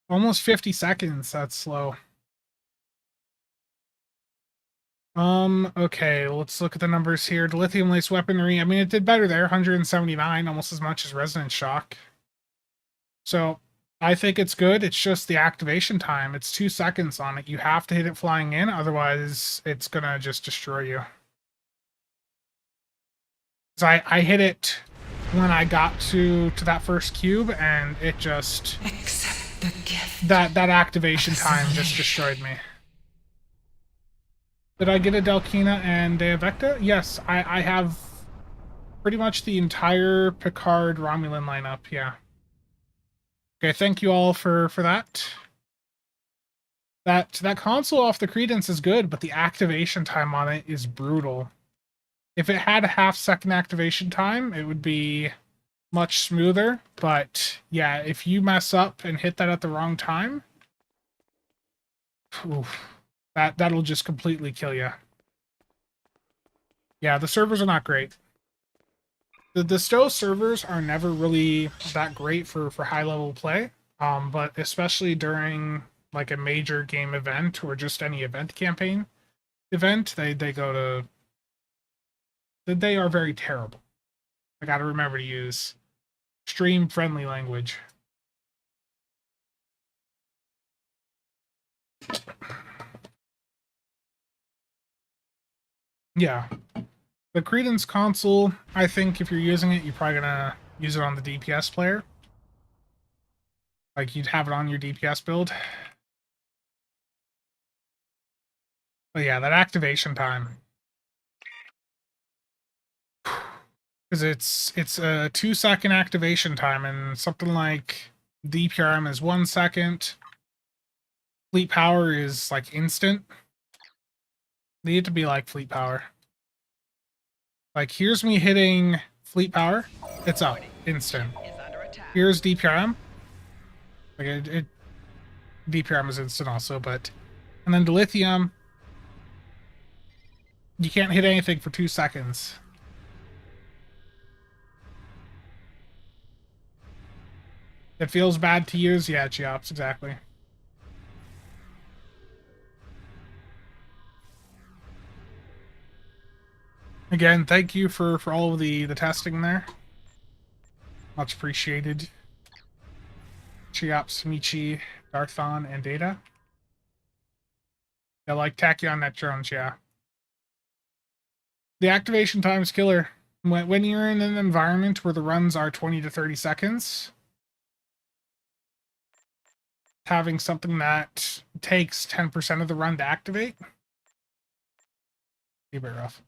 Almost 50 seconds, that's slow. Okay, let's look at the numbers here. The lithium lace weaponry, I mean, it did better there, 179, almost as much as Resonance Shock. So, I think it's good. It's just the activation time. It's 2 seconds on it. You have to hit it flying in, otherwise it's gonna just destroy you. So I hit it when I got to that first cube, and it just... Accept the gift. That activation time just destroyed me. Did I get a Delkina and a Vecta? Yes, I have pretty much the entire Picard Romulan lineup, yeah. Okay, thank you all for that. That console off the Credence is good, but the activation time on it is brutal. If it had a half-second activation time, it would be much smoother, but yeah, if you mess up and hit that at the wrong time, oof, that'll just completely kill you. Yeah, the servers are not great. The STO servers are never really that great for high-level play, but especially during like a major game event or just any event campaign event, they go to... They are very terrible. I gotta remember to use stream-friendly language. Yeah. The Credence console, I think if you're using it, you're probably gonna use it on the DPS player. Like, you'd have it on your DPS build. But yeah, that activation time. Because it's a 2-second activation time, and something like DPRM is 1 second. Fleet power is like instant. Need it to be like fleet power. Like, here's me hitting fleet power. It's up. Instant. Here's DPRM. Like, DPRM is instant also, but... And then the lithium... You can't hit anything for 2 seconds. It feels bad to use? Yeah, Geops, exactly. Again, thank you for all of the testing there. Much appreciated. Cheops, Michi, Darthon, and Data. I like Tachyon Net drones, yeah. The activation time is killer. When you're in an environment where the runs are 20 to 30 seconds, having something that takes 10% of the run to activate, be a bit rough.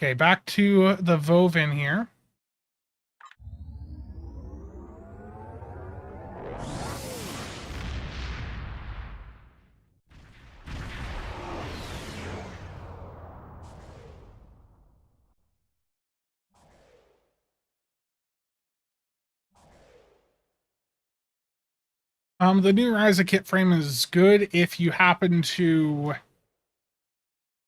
Okay, back to the Vovin here. The new Ryza kit frame is good if you happen to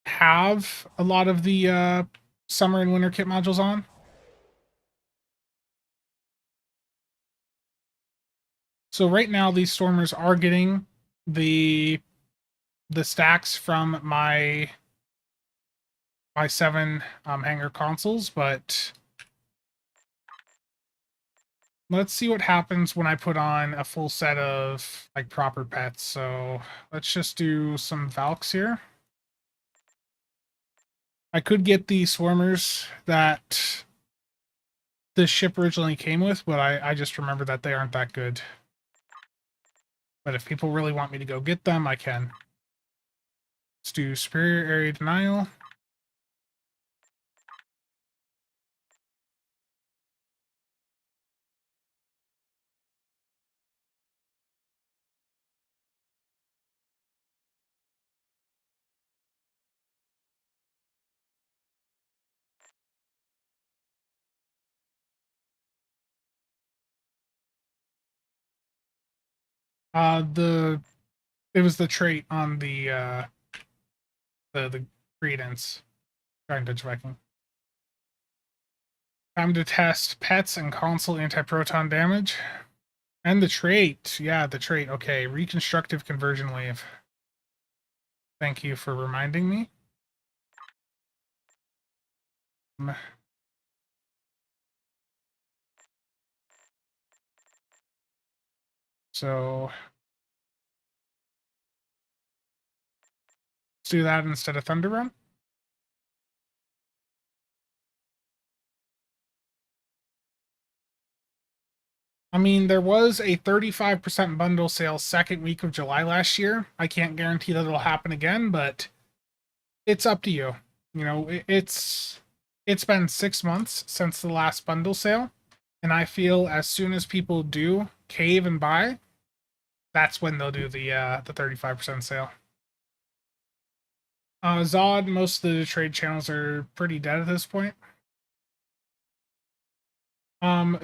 have a lot of the summer and winter kit modules on. So right now these Stormers are getting the stacks from my 7 hanger consoles, but let's see what happens when I put on a full set of like proper pets. So let's just do some Valks here. I could get the Swarmers that this ship originally came with, but I just remember that they aren't that good. But if people really want me to go get them, I can. Let's do Superior Area Denial. It was the trait on the Credence. Trying to Viking. Time to test pets and console anti-proton damage. And the trait. Yeah, the trait. Okay, reconstructive conversion wave. Thank you for reminding me. So let's do that instead of Thunder Run. I mean, there was a 35% bundle sale second week of July last year. I can't guarantee that it'll happen again, but it's up to you. You know, it's been 6 months since the last bundle sale, and I feel as soon as people do cave and buy, that's when they'll do the 35% sale. Zod, most of the trade channels are pretty dead at this point.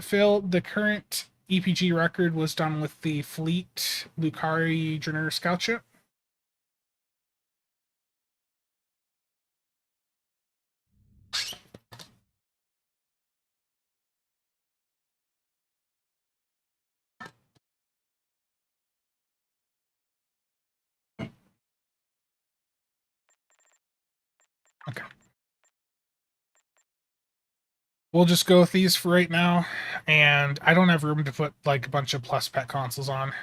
Phil, the current EPG record was done with the Fleet Lucari Draenor scout ship. Okay. We'll just go with these for right now, and I don't have room to put like a bunch of plus pet consoles on.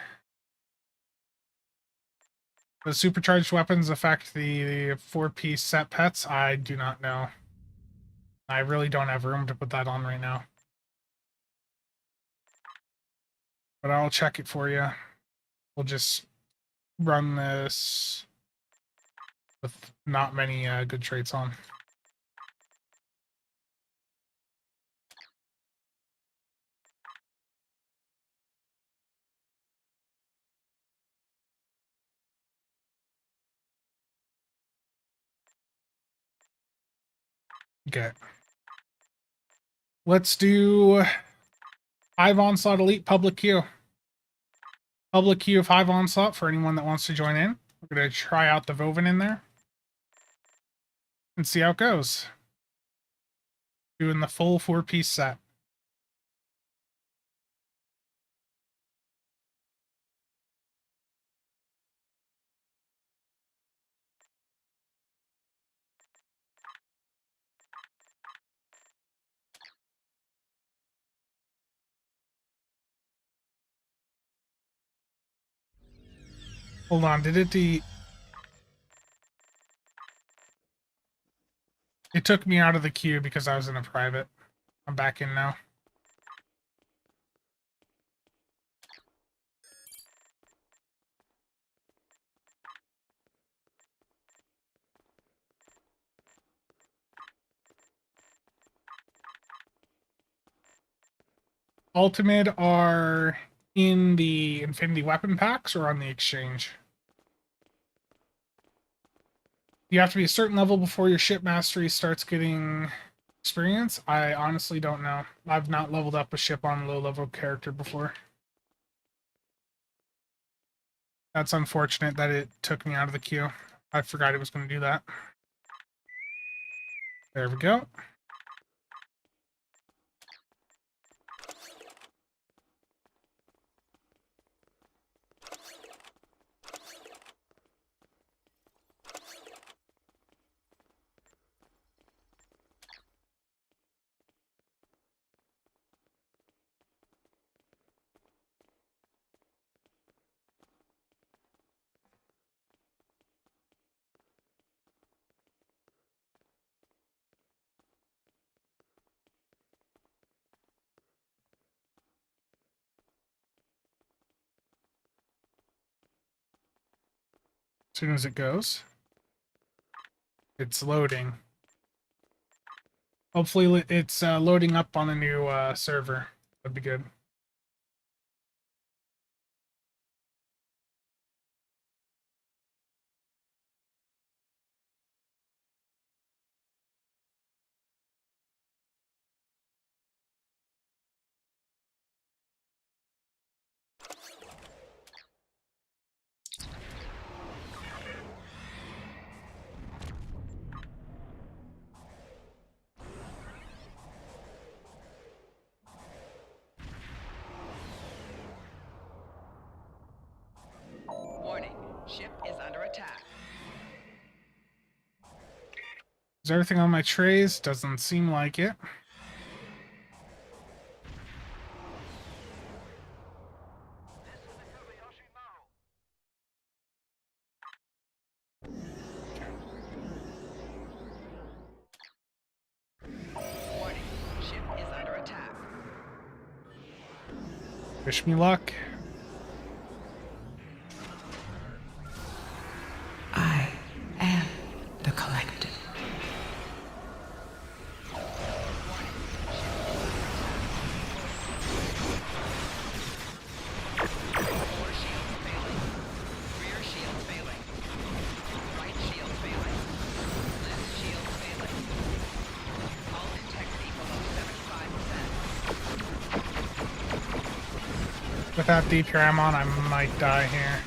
Does supercharged weapons affect the 4-piece set pets? I do not know. I really don't have room to put that on right now. But I'll check it for you. We'll just run this with not many good traits on. Okay. Let's do 5 Onslaught Elite public queue. Public queue of 5 Onslaught for anyone that wants to join in. We're going to try out the Vovin in there and see how it goes. Doing the full 4-piece set. Hold on, did it It took me out of the queue because I was in a private. I'm back in now. Ultimate are in the Infinity Weapon packs or on the exchange? You have to be a certain level before your ship mastery starts getting experience? I honestly don't know. I've not leveled up a ship on a low-level character before. That's unfortunate that it took me out of the queue. I forgot it was going to do that. There we go. As soon as it goes, it's loading. Hopefully it's loading up on a new server. That'd be good. Warning, ship is under attack. Is everything on my trays? Doesn't seem like it. Warning, ship is under attack. Wish me luck. I am the collective. With that deep here I'm on, I might die here.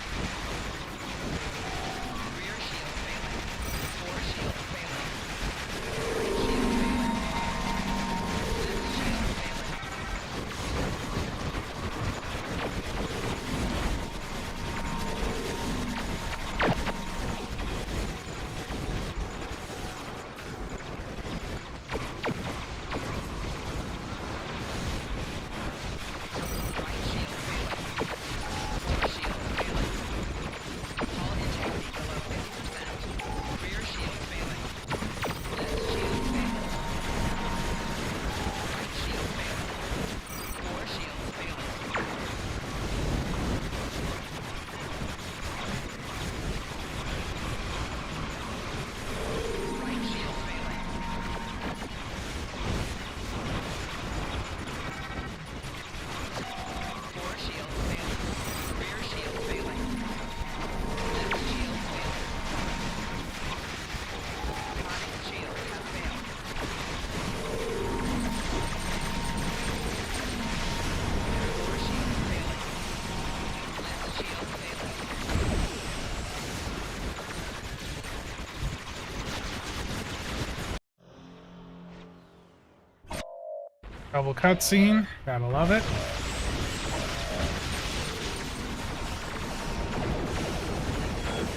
Double cutscene, gotta love it.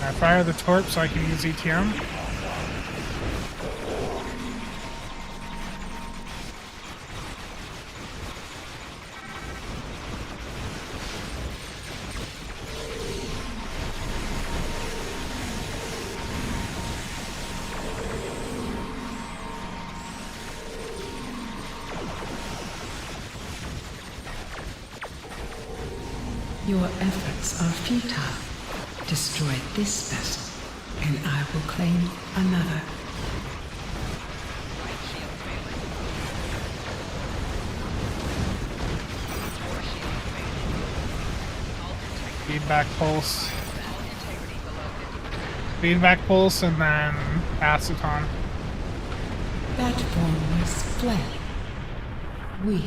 I fire the torp so I can use ETM. Your efforts are futile. Destroy this vessel, and I will claim another. Feedback pulse. Feedback pulse and then aceton. That form was fled. Weak.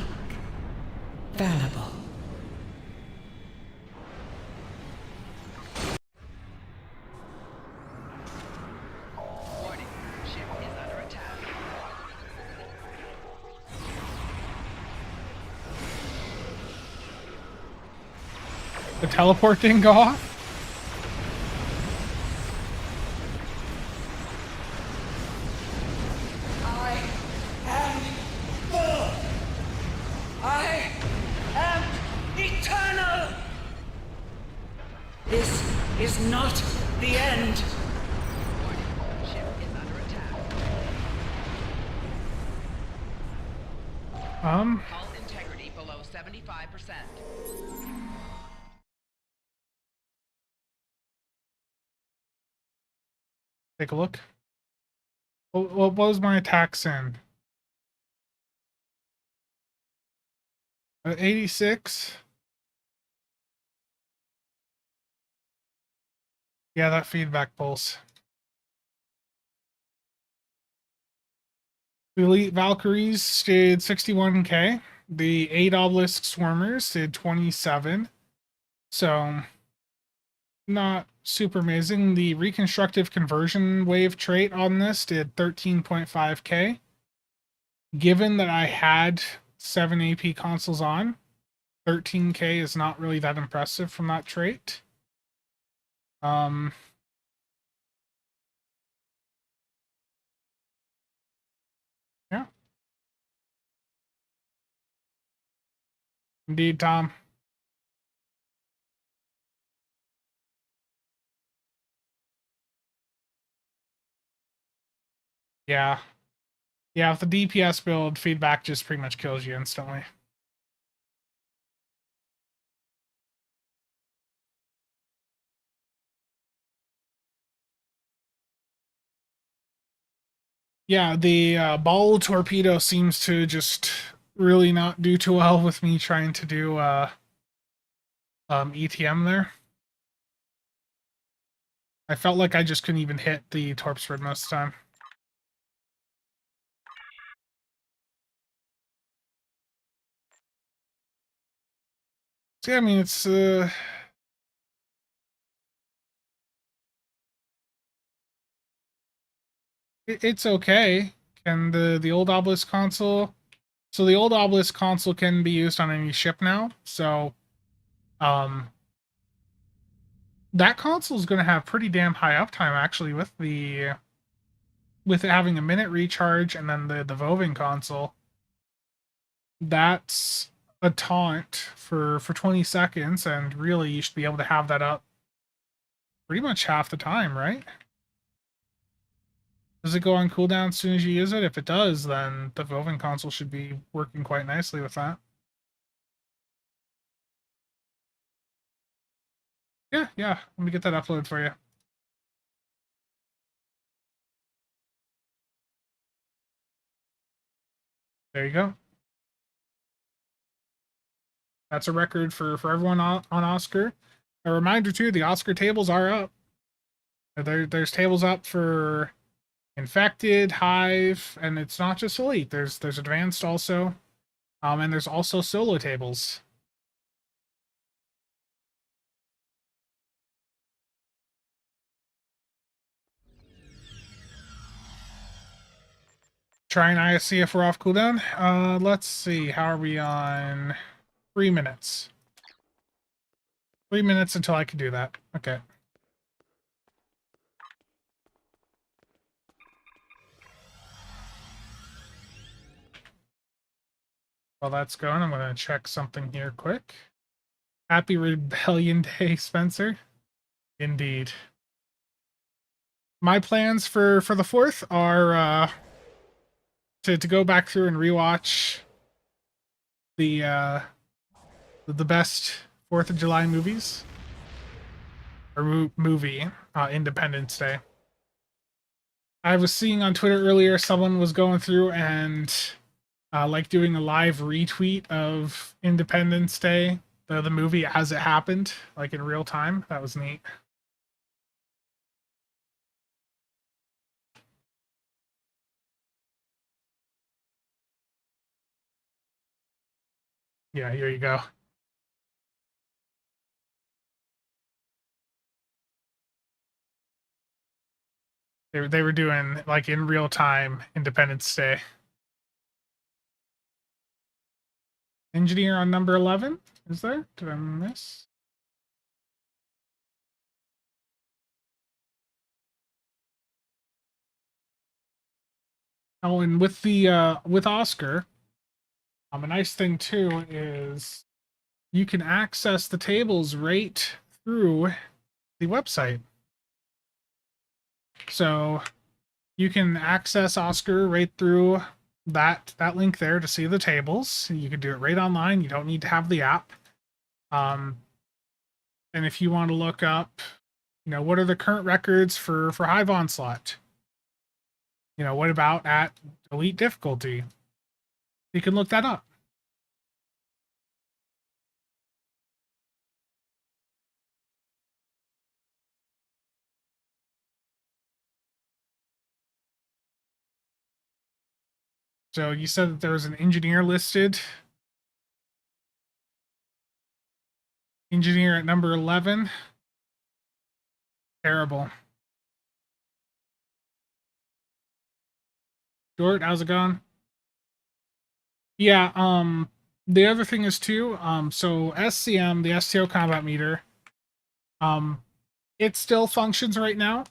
Fallible. The teleport didn't go off? I am eternal! This is not the end. Ship is under attack. Hull integrity below 75%. Take a look. What was my attack sin? 86? Yeah, that feedback pulse. The Elite Valkyries did 61k. The 8 Obelisk Swarmers did 27. So, not super amazing. The Reconstructive Conversion Wave trait on this did 13.5k. Given that I had 7 AP consoles on, 13k is not really that impressive from that trait. Yeah. Indeed, Tom. Yeah. Yeah, if the DPS build, feedback just pretty much kills you instantly. Yeah, the ball torpedo seems to just really not do too well with me trying to do ETM there. I felt like I just couldn't even hit the Torpsford most of the time. So yeah, I mean, it's okay. Can the old Obelisk console... So the old Obelisk console can be used on any ship now. So, that console is going to have pretty damn high uptime actually with it having a minute recharge and then the Vovin console. That's a taunt for 20 seconds, and really you should be able to have that up pretty much half the time, right? Does it go on cooldown as soon as you use it? If it does, then the Vovin console should be working quite nicely with that. Yeah. Let me get that uploaded for you. There you go. That's a record for everyone on Oscar. A reminder too, the Oscar tables are up. There's tables up for Infected, Hive, and it's not just Elite. There's Advanced also. And there's also solo tables. Trying ISC if we're off cooldown. Let's see. How are we on? 3 minutes. 3 minutes until I can do that. Okay. While that's going, I'm going to check something here quick. Happy Rebellion Day, Spencer. Indeed. My plans for the 4th are to go back through and rewatch the best 4th of July movies. Or movie, Independence Day. I was seeing on Twitter earlier, someone was going through and like doing a live retweet of Independence Day, the movie as it happened, like in real time. That was neat. Yeah, here you go. They were doing like in real time Independence Day. Engineer on number 11? Is there? Did I miss? Oh, and with the with Oscar, a nice thing too is you can access the tables right through the website. So you can access Oscar right through that link there to see the tables. You can do it right online. You don't need to have the app. And if you want to look up, what are the current records for Hive Onslaught? What about at Elite difficulty? You can look that up. So you said that there was an engineer listed. Engineer at number 11. Terrible. Dort, how's it going? Yeah, the other thing is too, so SCM, the STO combat meter, it still functions right now,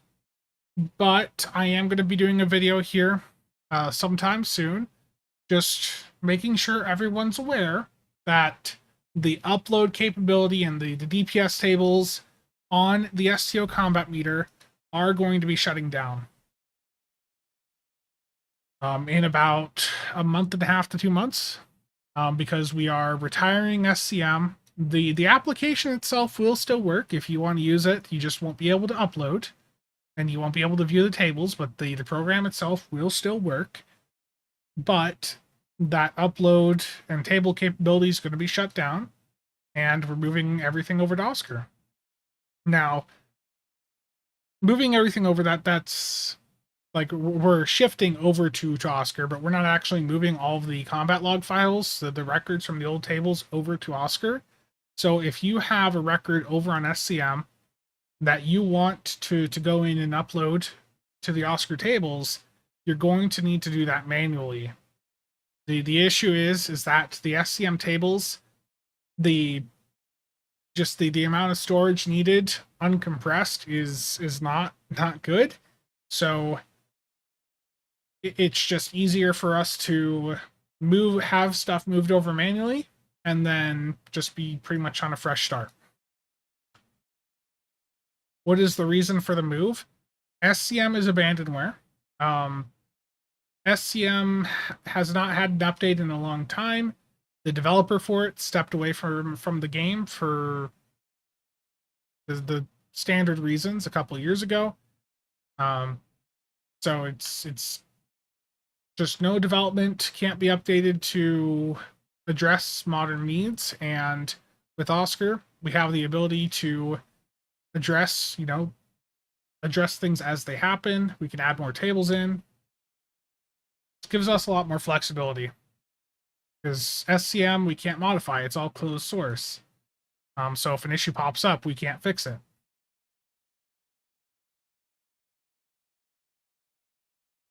but I am going to be doing a video here sometime soon, just making sure everyone's aware that the upload capability and the DPS tables on the STO combat meter are going to be shutting down in about a month and a half to 2 months, because we are retiring SCM. The application itself will still work if you want to use it. You just won't be able to upload, and you won't be able to view the tables, but the program itself will still work. But that upload and table capability is going to be shut down, and we're moving everything over to Oscar. Now, moving everything over that's like we're shifting over to Oscar, but we're not actually moving all of the combat log files, the records from the old tables, over to Oscar. So if you have a record over on SCM that you want to go in and upload to the Oscar tables, you're going to need to do that manually. The issue is that the SCM tables, the amount of storage needed uncompressed is not good. So it's just easier for us to have stuff moved over manually and then just be pretty much on a fresh start. What is the reason for the move? SCM is abandonware. SCM has not had an update in a long time. The developer for it stepped away from the game for the standard reasons a couple of years ago. So it's just no development, can't be updated to address modern needs. And with Oscar, we have the ability to address things as they happen. We can add more tables in. It gives us a lot more flexibility. Because SCM, we can't modify. It's all closed source. So if an issue pops up, we can't fix it.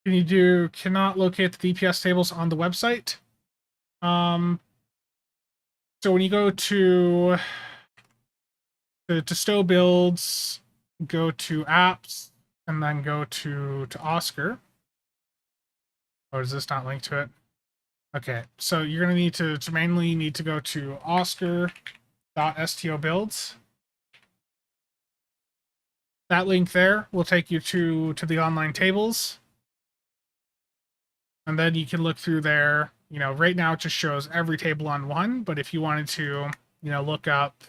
Cannot locate the DPS tables on the website. So when you go to stow builds, go to apps, and then go to Oscar. Oh, does this not link to it? Okay, so you're going to need to manually need to go to oscar.sto builds. That link there will take you to the online tables. And then you can look through there. Right now it just shows every table on one, but if you wanted to, look up,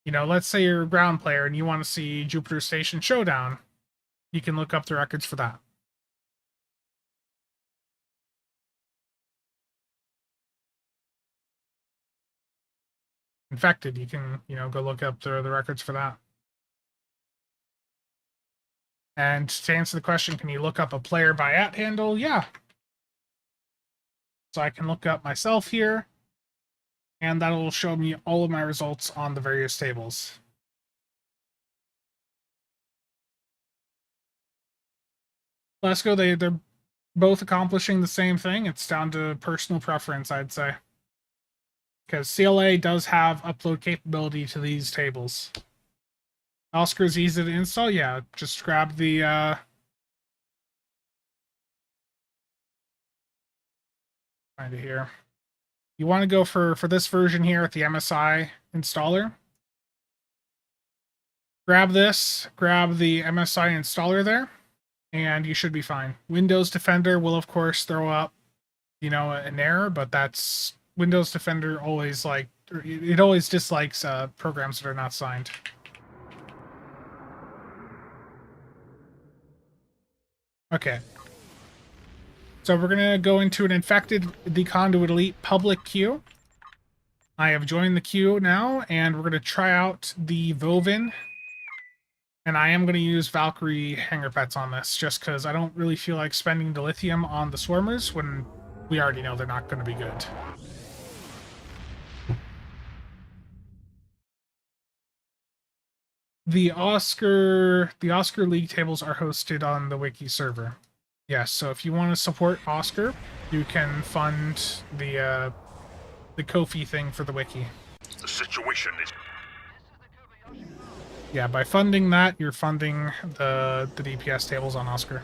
let's say you're a ground player and you want to see Jupiter Station Showdown, you can look up the records for that. Infected, you can, go look up the records for that. And to answer the question, can you look up a player by @ handle? Yeah. So I can look up myself here, and that'll show me all of my results on the various tables. Let's go. They're both accomplishing the same thing. It's down to personal preference, I'd say. Because CLA does have upload capability to these tables. Oscar's easy to install. Yeah, just grab the Find it here. You want to go for this version here at the MSI installer. Grab this, grab the MSI installer there, and you should be fine. Windows Defender will, of course, throw up, an error, but that's Windows Defender always it always dislikes programs that are not signed. Okay. So we're going to go into an infected the Conduit Elite public queue. I have joined the queue now, and we're going to try out the Vovin. And I am going to use Valkyrie hanger pets on this, just because I don't really feel like spending the lithium on the swarmers when we already know they're not going to be good. The Oscar League tables are hosted on the Wiki server. Yes, so if you want to support Oscar, you can fund the Ko-fi thing for the Wiki. The situation is... Yeah, by funding that, you're funding the DPS tables on Oscar.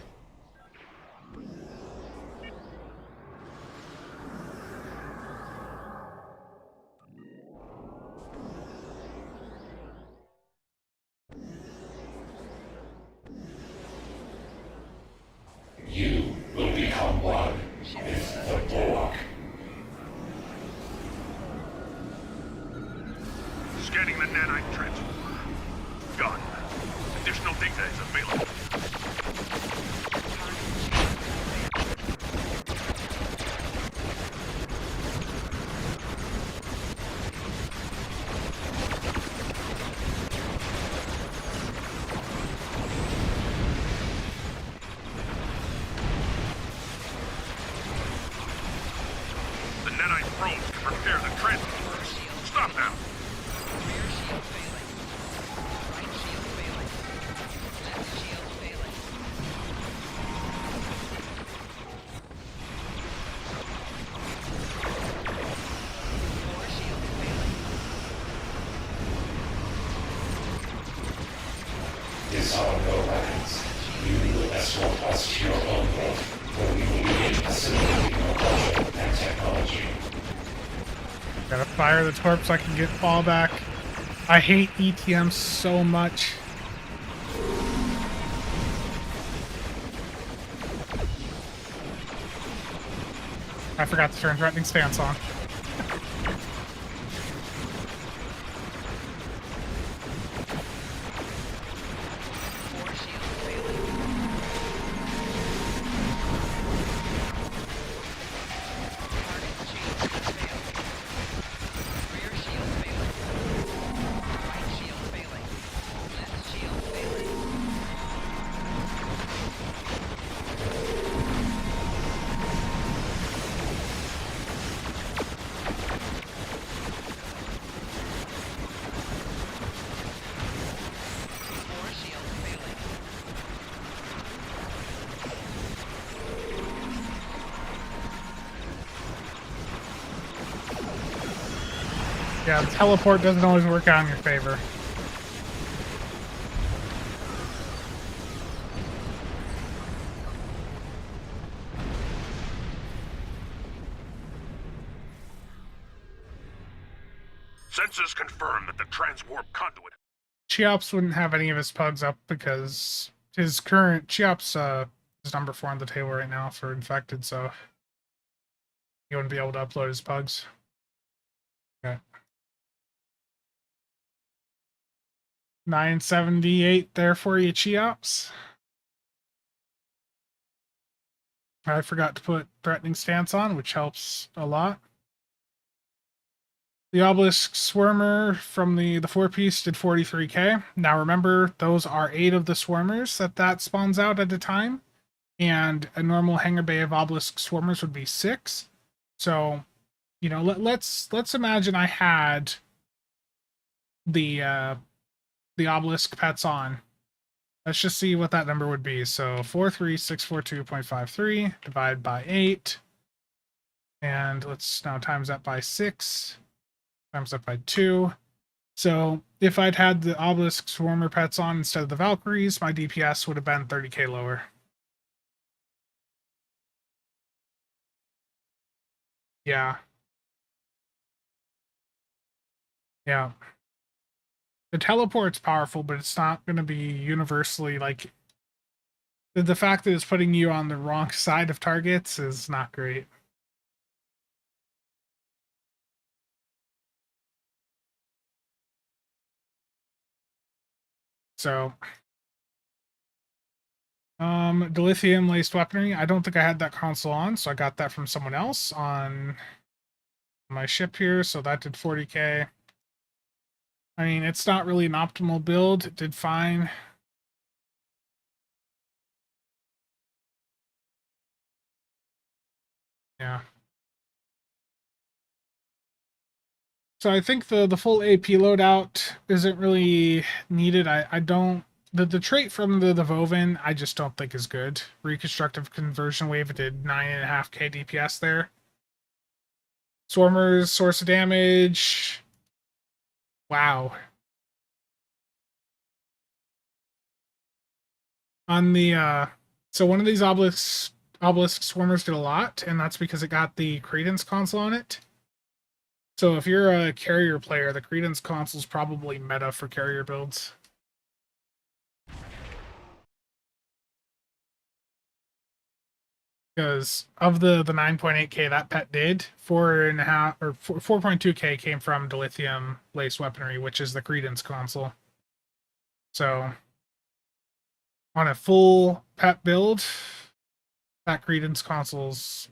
You will become one with the Borg. Scanning the nanite trench. Done. Additional data is available. The nanite probes can repair the transport. Stop now. Disarm your weapons. You will escort us to your own world, where we will begin assimilating your culture and technology. Gotta fire the torp so I can get fallback. I hate ETM so much. I forgot to turn threatening stance on. Yeah, the teleport doesn't always work out in your favor. Sensors confirm that the transwarp conduit... Cheops wouldn't have any of his pugs up because his current... Cheops is number 4 on the table right now for infected, so he wouldn't be able to upload his pugs. Okay. 978 there for you, Cheops. I forgot to put threatening stance on, which helps a lot. The Obelisk Swarmer from the 4-piece did 43k. Now remember, those are 8 of the Swarmers that spawns out at a time. And a normal Hangar Bay of Obelisk Swarmers would be 6. So, let's imagine I had the Obelisk pets on. Let's just see what that number would be. So 43642.53 divided by 8. And let's now times that by 6. Times that by 2. So if I'd had the Obelisk Swarmer pets on instead of the Valkyries, my DPS would have been 30k lower. Yeah. Yeah. The teleport's powerful, but it's not going to be universally like the fact that it's putting you on the wrong side of targets is not great. So, dilithium laced weaponry. I don't think I had that console on, so I got that from someone else on my ship here. So that did 40k. I mean, it's not really an optimal build. It did fine. Yeah. So I think the full AP loadout isn't really needed. I don't the trait from the Vovin I just don't think is good. Reconstructive conversion wave, it did 9.5k DPS there. Swarmers, source of damage. Wow. On the so one of these obelisk swarmers did a lot, and that's because it got the Credence console on it. So if you're a carrier player, the Credence console is probably meta for carrier builds. Because of the 9.8k that pet did, 4.5 or 4.2k came from dilithium lace weaponry, which is the Credence console. So on a full pet build, that Credence console's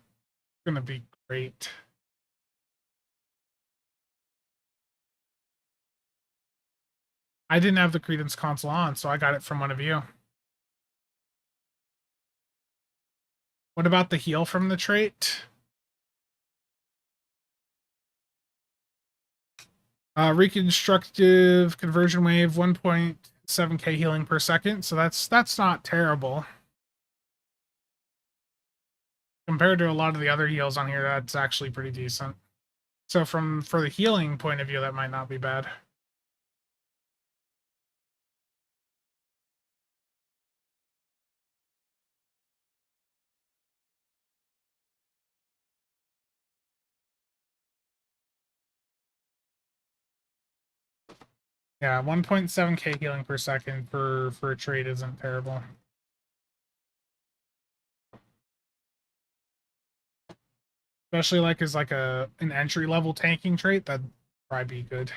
gonna be great. I didn't have the Credence console on, so I got it from one of you. What about the heal from the trait? Reconstructive conversion wave, 1.7k healing per second. So that's not terrible. Compared to a lot of the other heals on here, that's actually pretty decent. So for the healing point of view, that might not be bad. Yeah, 1.7k healing per second for a trait isn't terrible. Especially like as like an entry level tanking trait, that'd probably be good.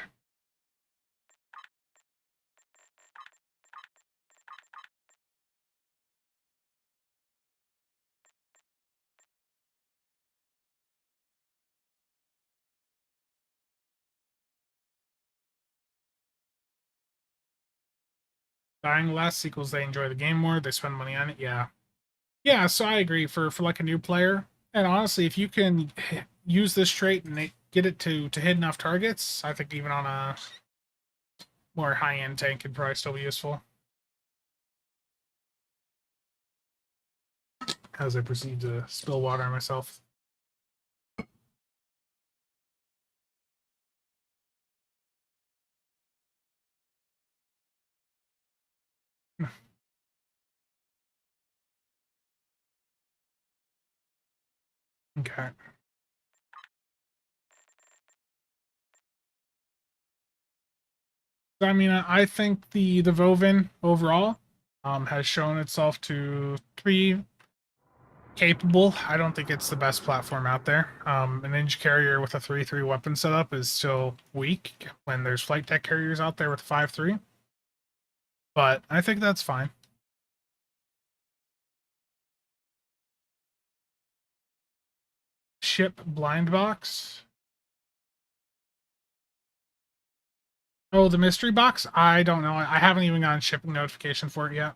Dying less equals they enjoy the game more, they spend money on it. Yeah. Yeah, so I agree for like a new player. And honestly, if you can use this trait and get it to hit enough targets, I think even on a more high-end tank could probably still be useful. As I proceed to spill water on myself. Okay. So, I mean, I think the Vovin overall has shown itself to be capable. I don't think it's the best platform out there. An Ninja carrier with a 3-3 weapon setup is still weak when there's flight tech carriers out there with 5-3. But I think that's fine. Ship blind box. Oh, the mystery box? I don't know. I haven't even gotten shipping notification for it yet.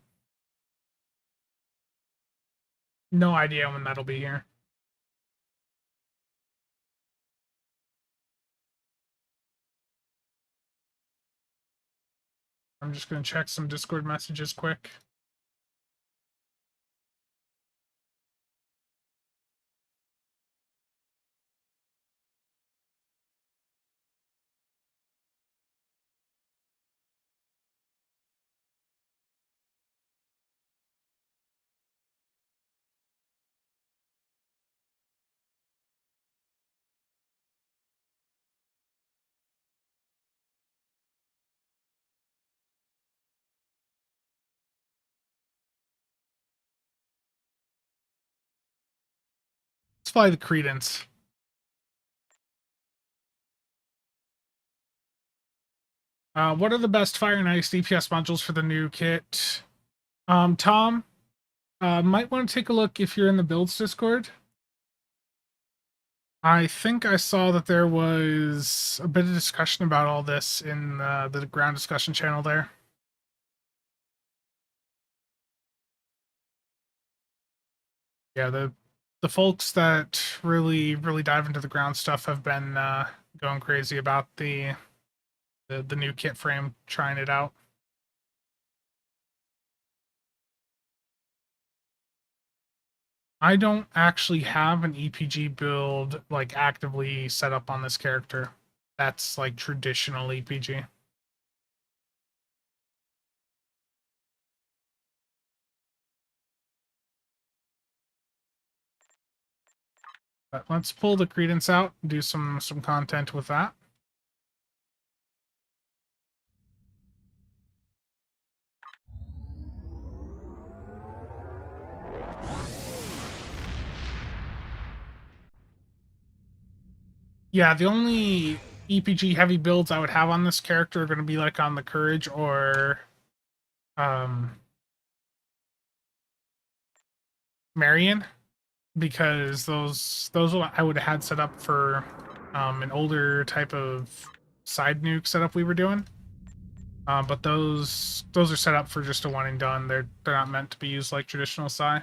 No idea when that'll be here. I'm just going to check some Discord messages quick. fly the Credence. What are the best fire and ice DPS modules for the new kit? Tom, might want to take a look if you're in the builds Discord. I think I saw that there was a bit of discussion about all this in the ground discussion channel there. Yeah, the folks that really dive into the ground stuff have been going crazy about the new kit frame, trying it out. I don't actually have an EPG build like actively set up on this character. That's like traditional EPG. But let's pull the Credence out and do some content with that. Yeah, the only EPG heavy builds I would have on this character are going to be like on the Courage or Marion, because those I would have had set up for an older type of side nuke setup we were doing. But those are set up for just a one and done. They're not meant to be used like traditional Psi.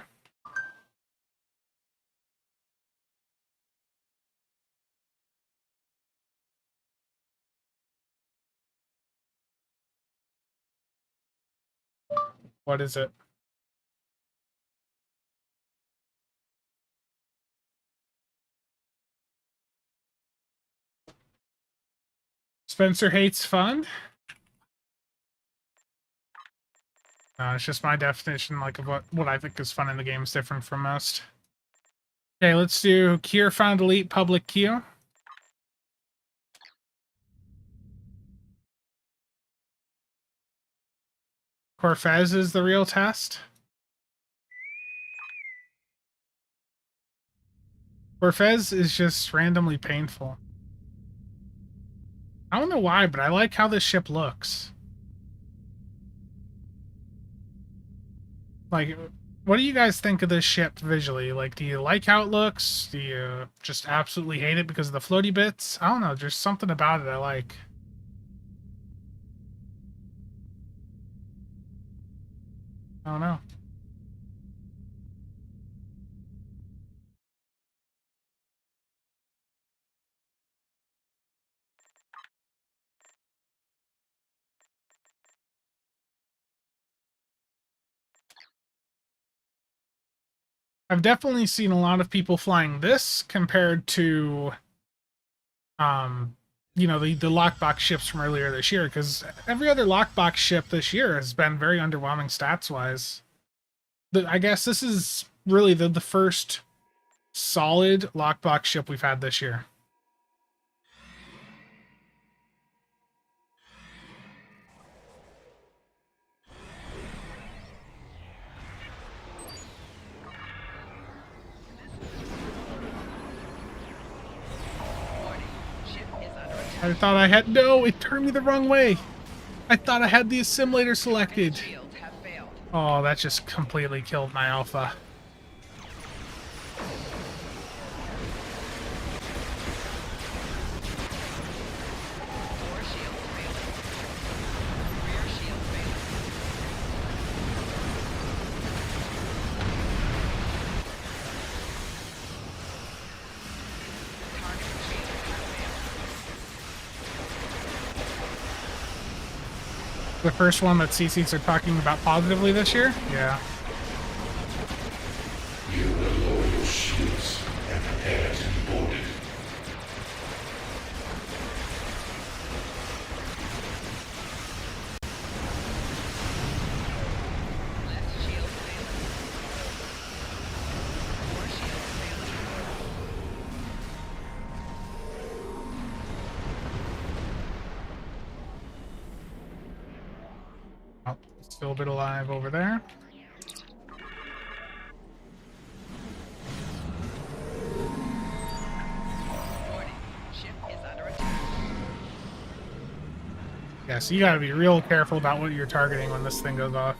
What is it? Spencer hates fun? It's just my definition like of what I think is fun in the game is different from most. Okay, let's do Cure found elite public queue. Corfez is the real test. Corfez is just randomly painful. I don't know why, but I like how this ship looks. Like, what do you guys think of this ship visually? Like, do you like how it looks? Do you just absolutely hate it because of the floaty bits? I don't know, there's something about it I like. I don't know. I've definitely seen a lot of people flying this compared to, you know, the lockbox ships from earlier this year, because every other lockbox ship this year has been very underwhelming stats-wise. I guess this is really the first solid lockbox ship we've had this year. I thought I had... No, it turned me the wrong way. I thought I had the assimilator selected. Oh, that just completely killed my alpha. The first one that CCs are talking about positively this year? Yeah. You will lower your shields and prepare to be boarded. Oh, still a bit alive over there. Yeah, so you gotta be real careful about what you're targeting when this thing goes off.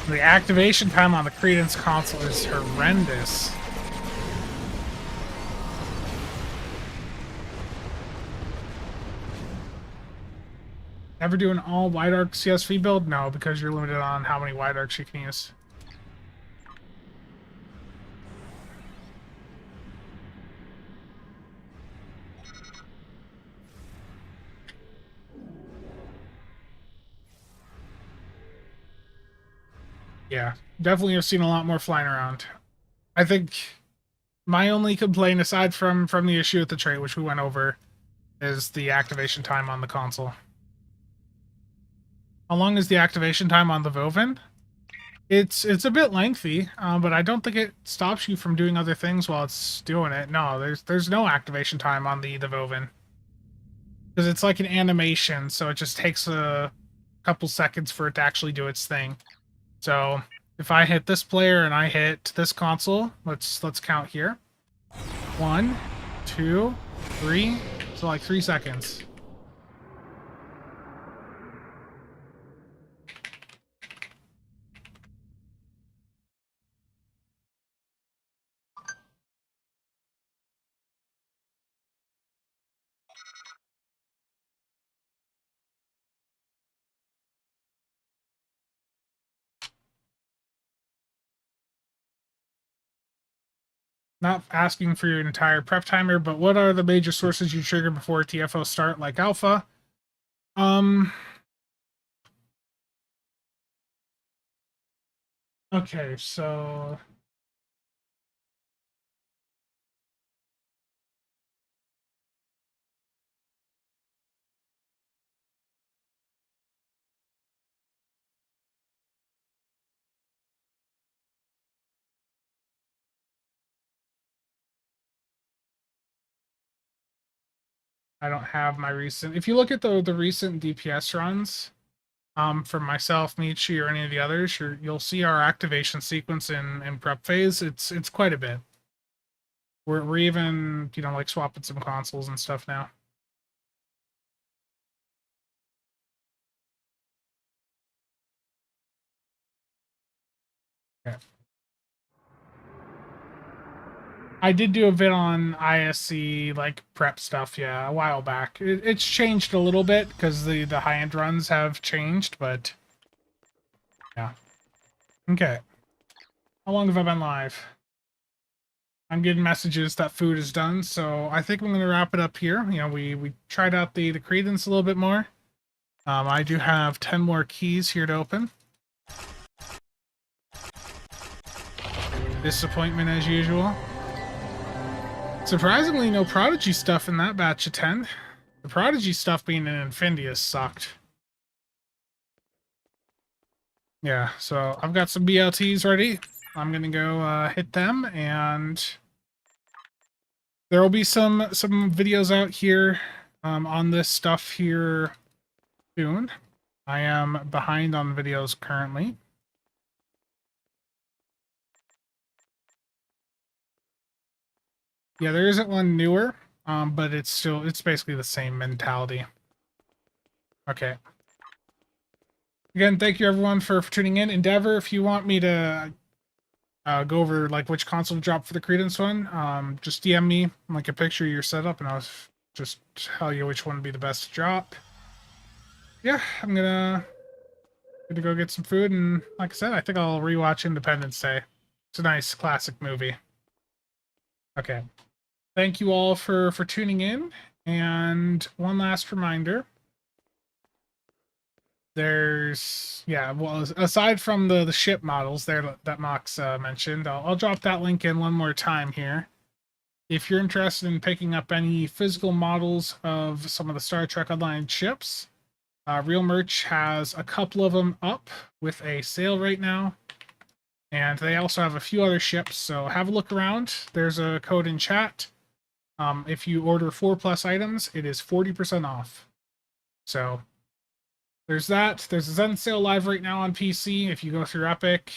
The activation time on the Credence console is horrendous. Ever do an all wide arc CSV build? No, because you're limited on how many wide arcs you can use. Yeah, definitely have seen a lot more flying around. I think my only complaint, aside from the issue with the trait, which we went over, is the activation time on the console. How long is the activation time on the Vovin? It's a bit lengthy, but I don't think it stops you from doing other things while it's doing it. No, there's no activation time on the Vovin. Because it's like an animation, so it just takes a couple seconds for it to actually do its thing. So if I hit this player and I hit this console, let's count here. 1, 2, 3. So like 3 seconds. Not asking for your entire prep timer, but what are the major sources you trigger before TFO start, like alpha? Okay, so I don't have my recent. If you look at the recent DPS runs, from myself, Michi, or any of the others, you'll see our activation sequence in prep phase. It's quite a bit. We're even, you know, like swapping some consoles and stuff now. Okay. I did do a vid on ISC, like, prep stuff, yeah, a while back. It's changed a little bit, because the high-end runs have changed, but... yeah. Okay. How long have I been live? I'm getting messages that food is done, so I think I'm going to wrap it up here. You know, we tried out the Credence a little bit more. I do have 10 more keys here to open. Disappointment as usual. Surprisingly, no Prodigy stuff in that batch of 10. The Prodigy stuff being in Infindius sucked. Yeah, so I've got some BLTs ready. I'm gonna go hit them, and there will be some videos out here on this stuff here soon. I am behind on videos currently. Yeah, there isn't one newer, but it's basically the same mentality. Okay. Again, thank you everyone for tuning in. Endeavor, if you want me to go over like which console to drop for the Credence one, just DM me like a picture of your setup, and I'll just tell you which one would be the best to drop. Yeah, I'm gonna go get some food, and like I said, I think I'll rewatch Independence Day. It's a nice classic movie. Okay. Thank you all for tuning in, and one last reminder. There's, yeah, well, aside from the ship models there that Mox mentioned, I'll drop that link in one more time here. If you're interested in picking up any physical models of some of the Star Trek Online ships, Real Merch has a couple of them up with a sale right now. And they also have a few other ships, so have a look around. There's a code in chat. If you order 4+ items, it is 40% off. So there's that. There's a Zen sale live right now on PC. If you go through Epic,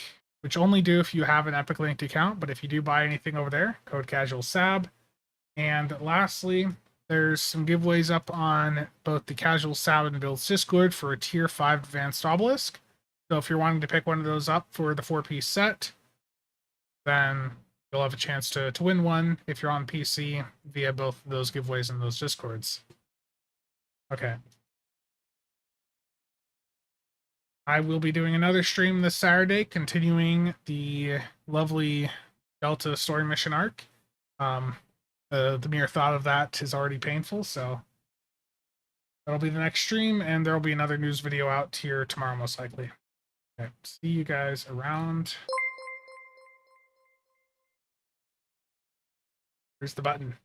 which only do if you have an Epic Linked account, but if you do buy anything over there, code CasualSAB. And lastly, there's some giveaways up on both the CasualSAB and Builds Discord for a Tier 5 Advanced Obelisk. So if you're wanting to pick one of those up for the 4-piece set, then you'll have a chance to win one if you're on PC via both those giveaways and those Discords. Okay. I will be doing another stream this Saturday, continuing the lovely Delta story mission arc. The mere thought of that is already painful, so that'll be the next stream, and there will be another news video out here tomorrow, most likely. Okay, see you guys around. Here's the button.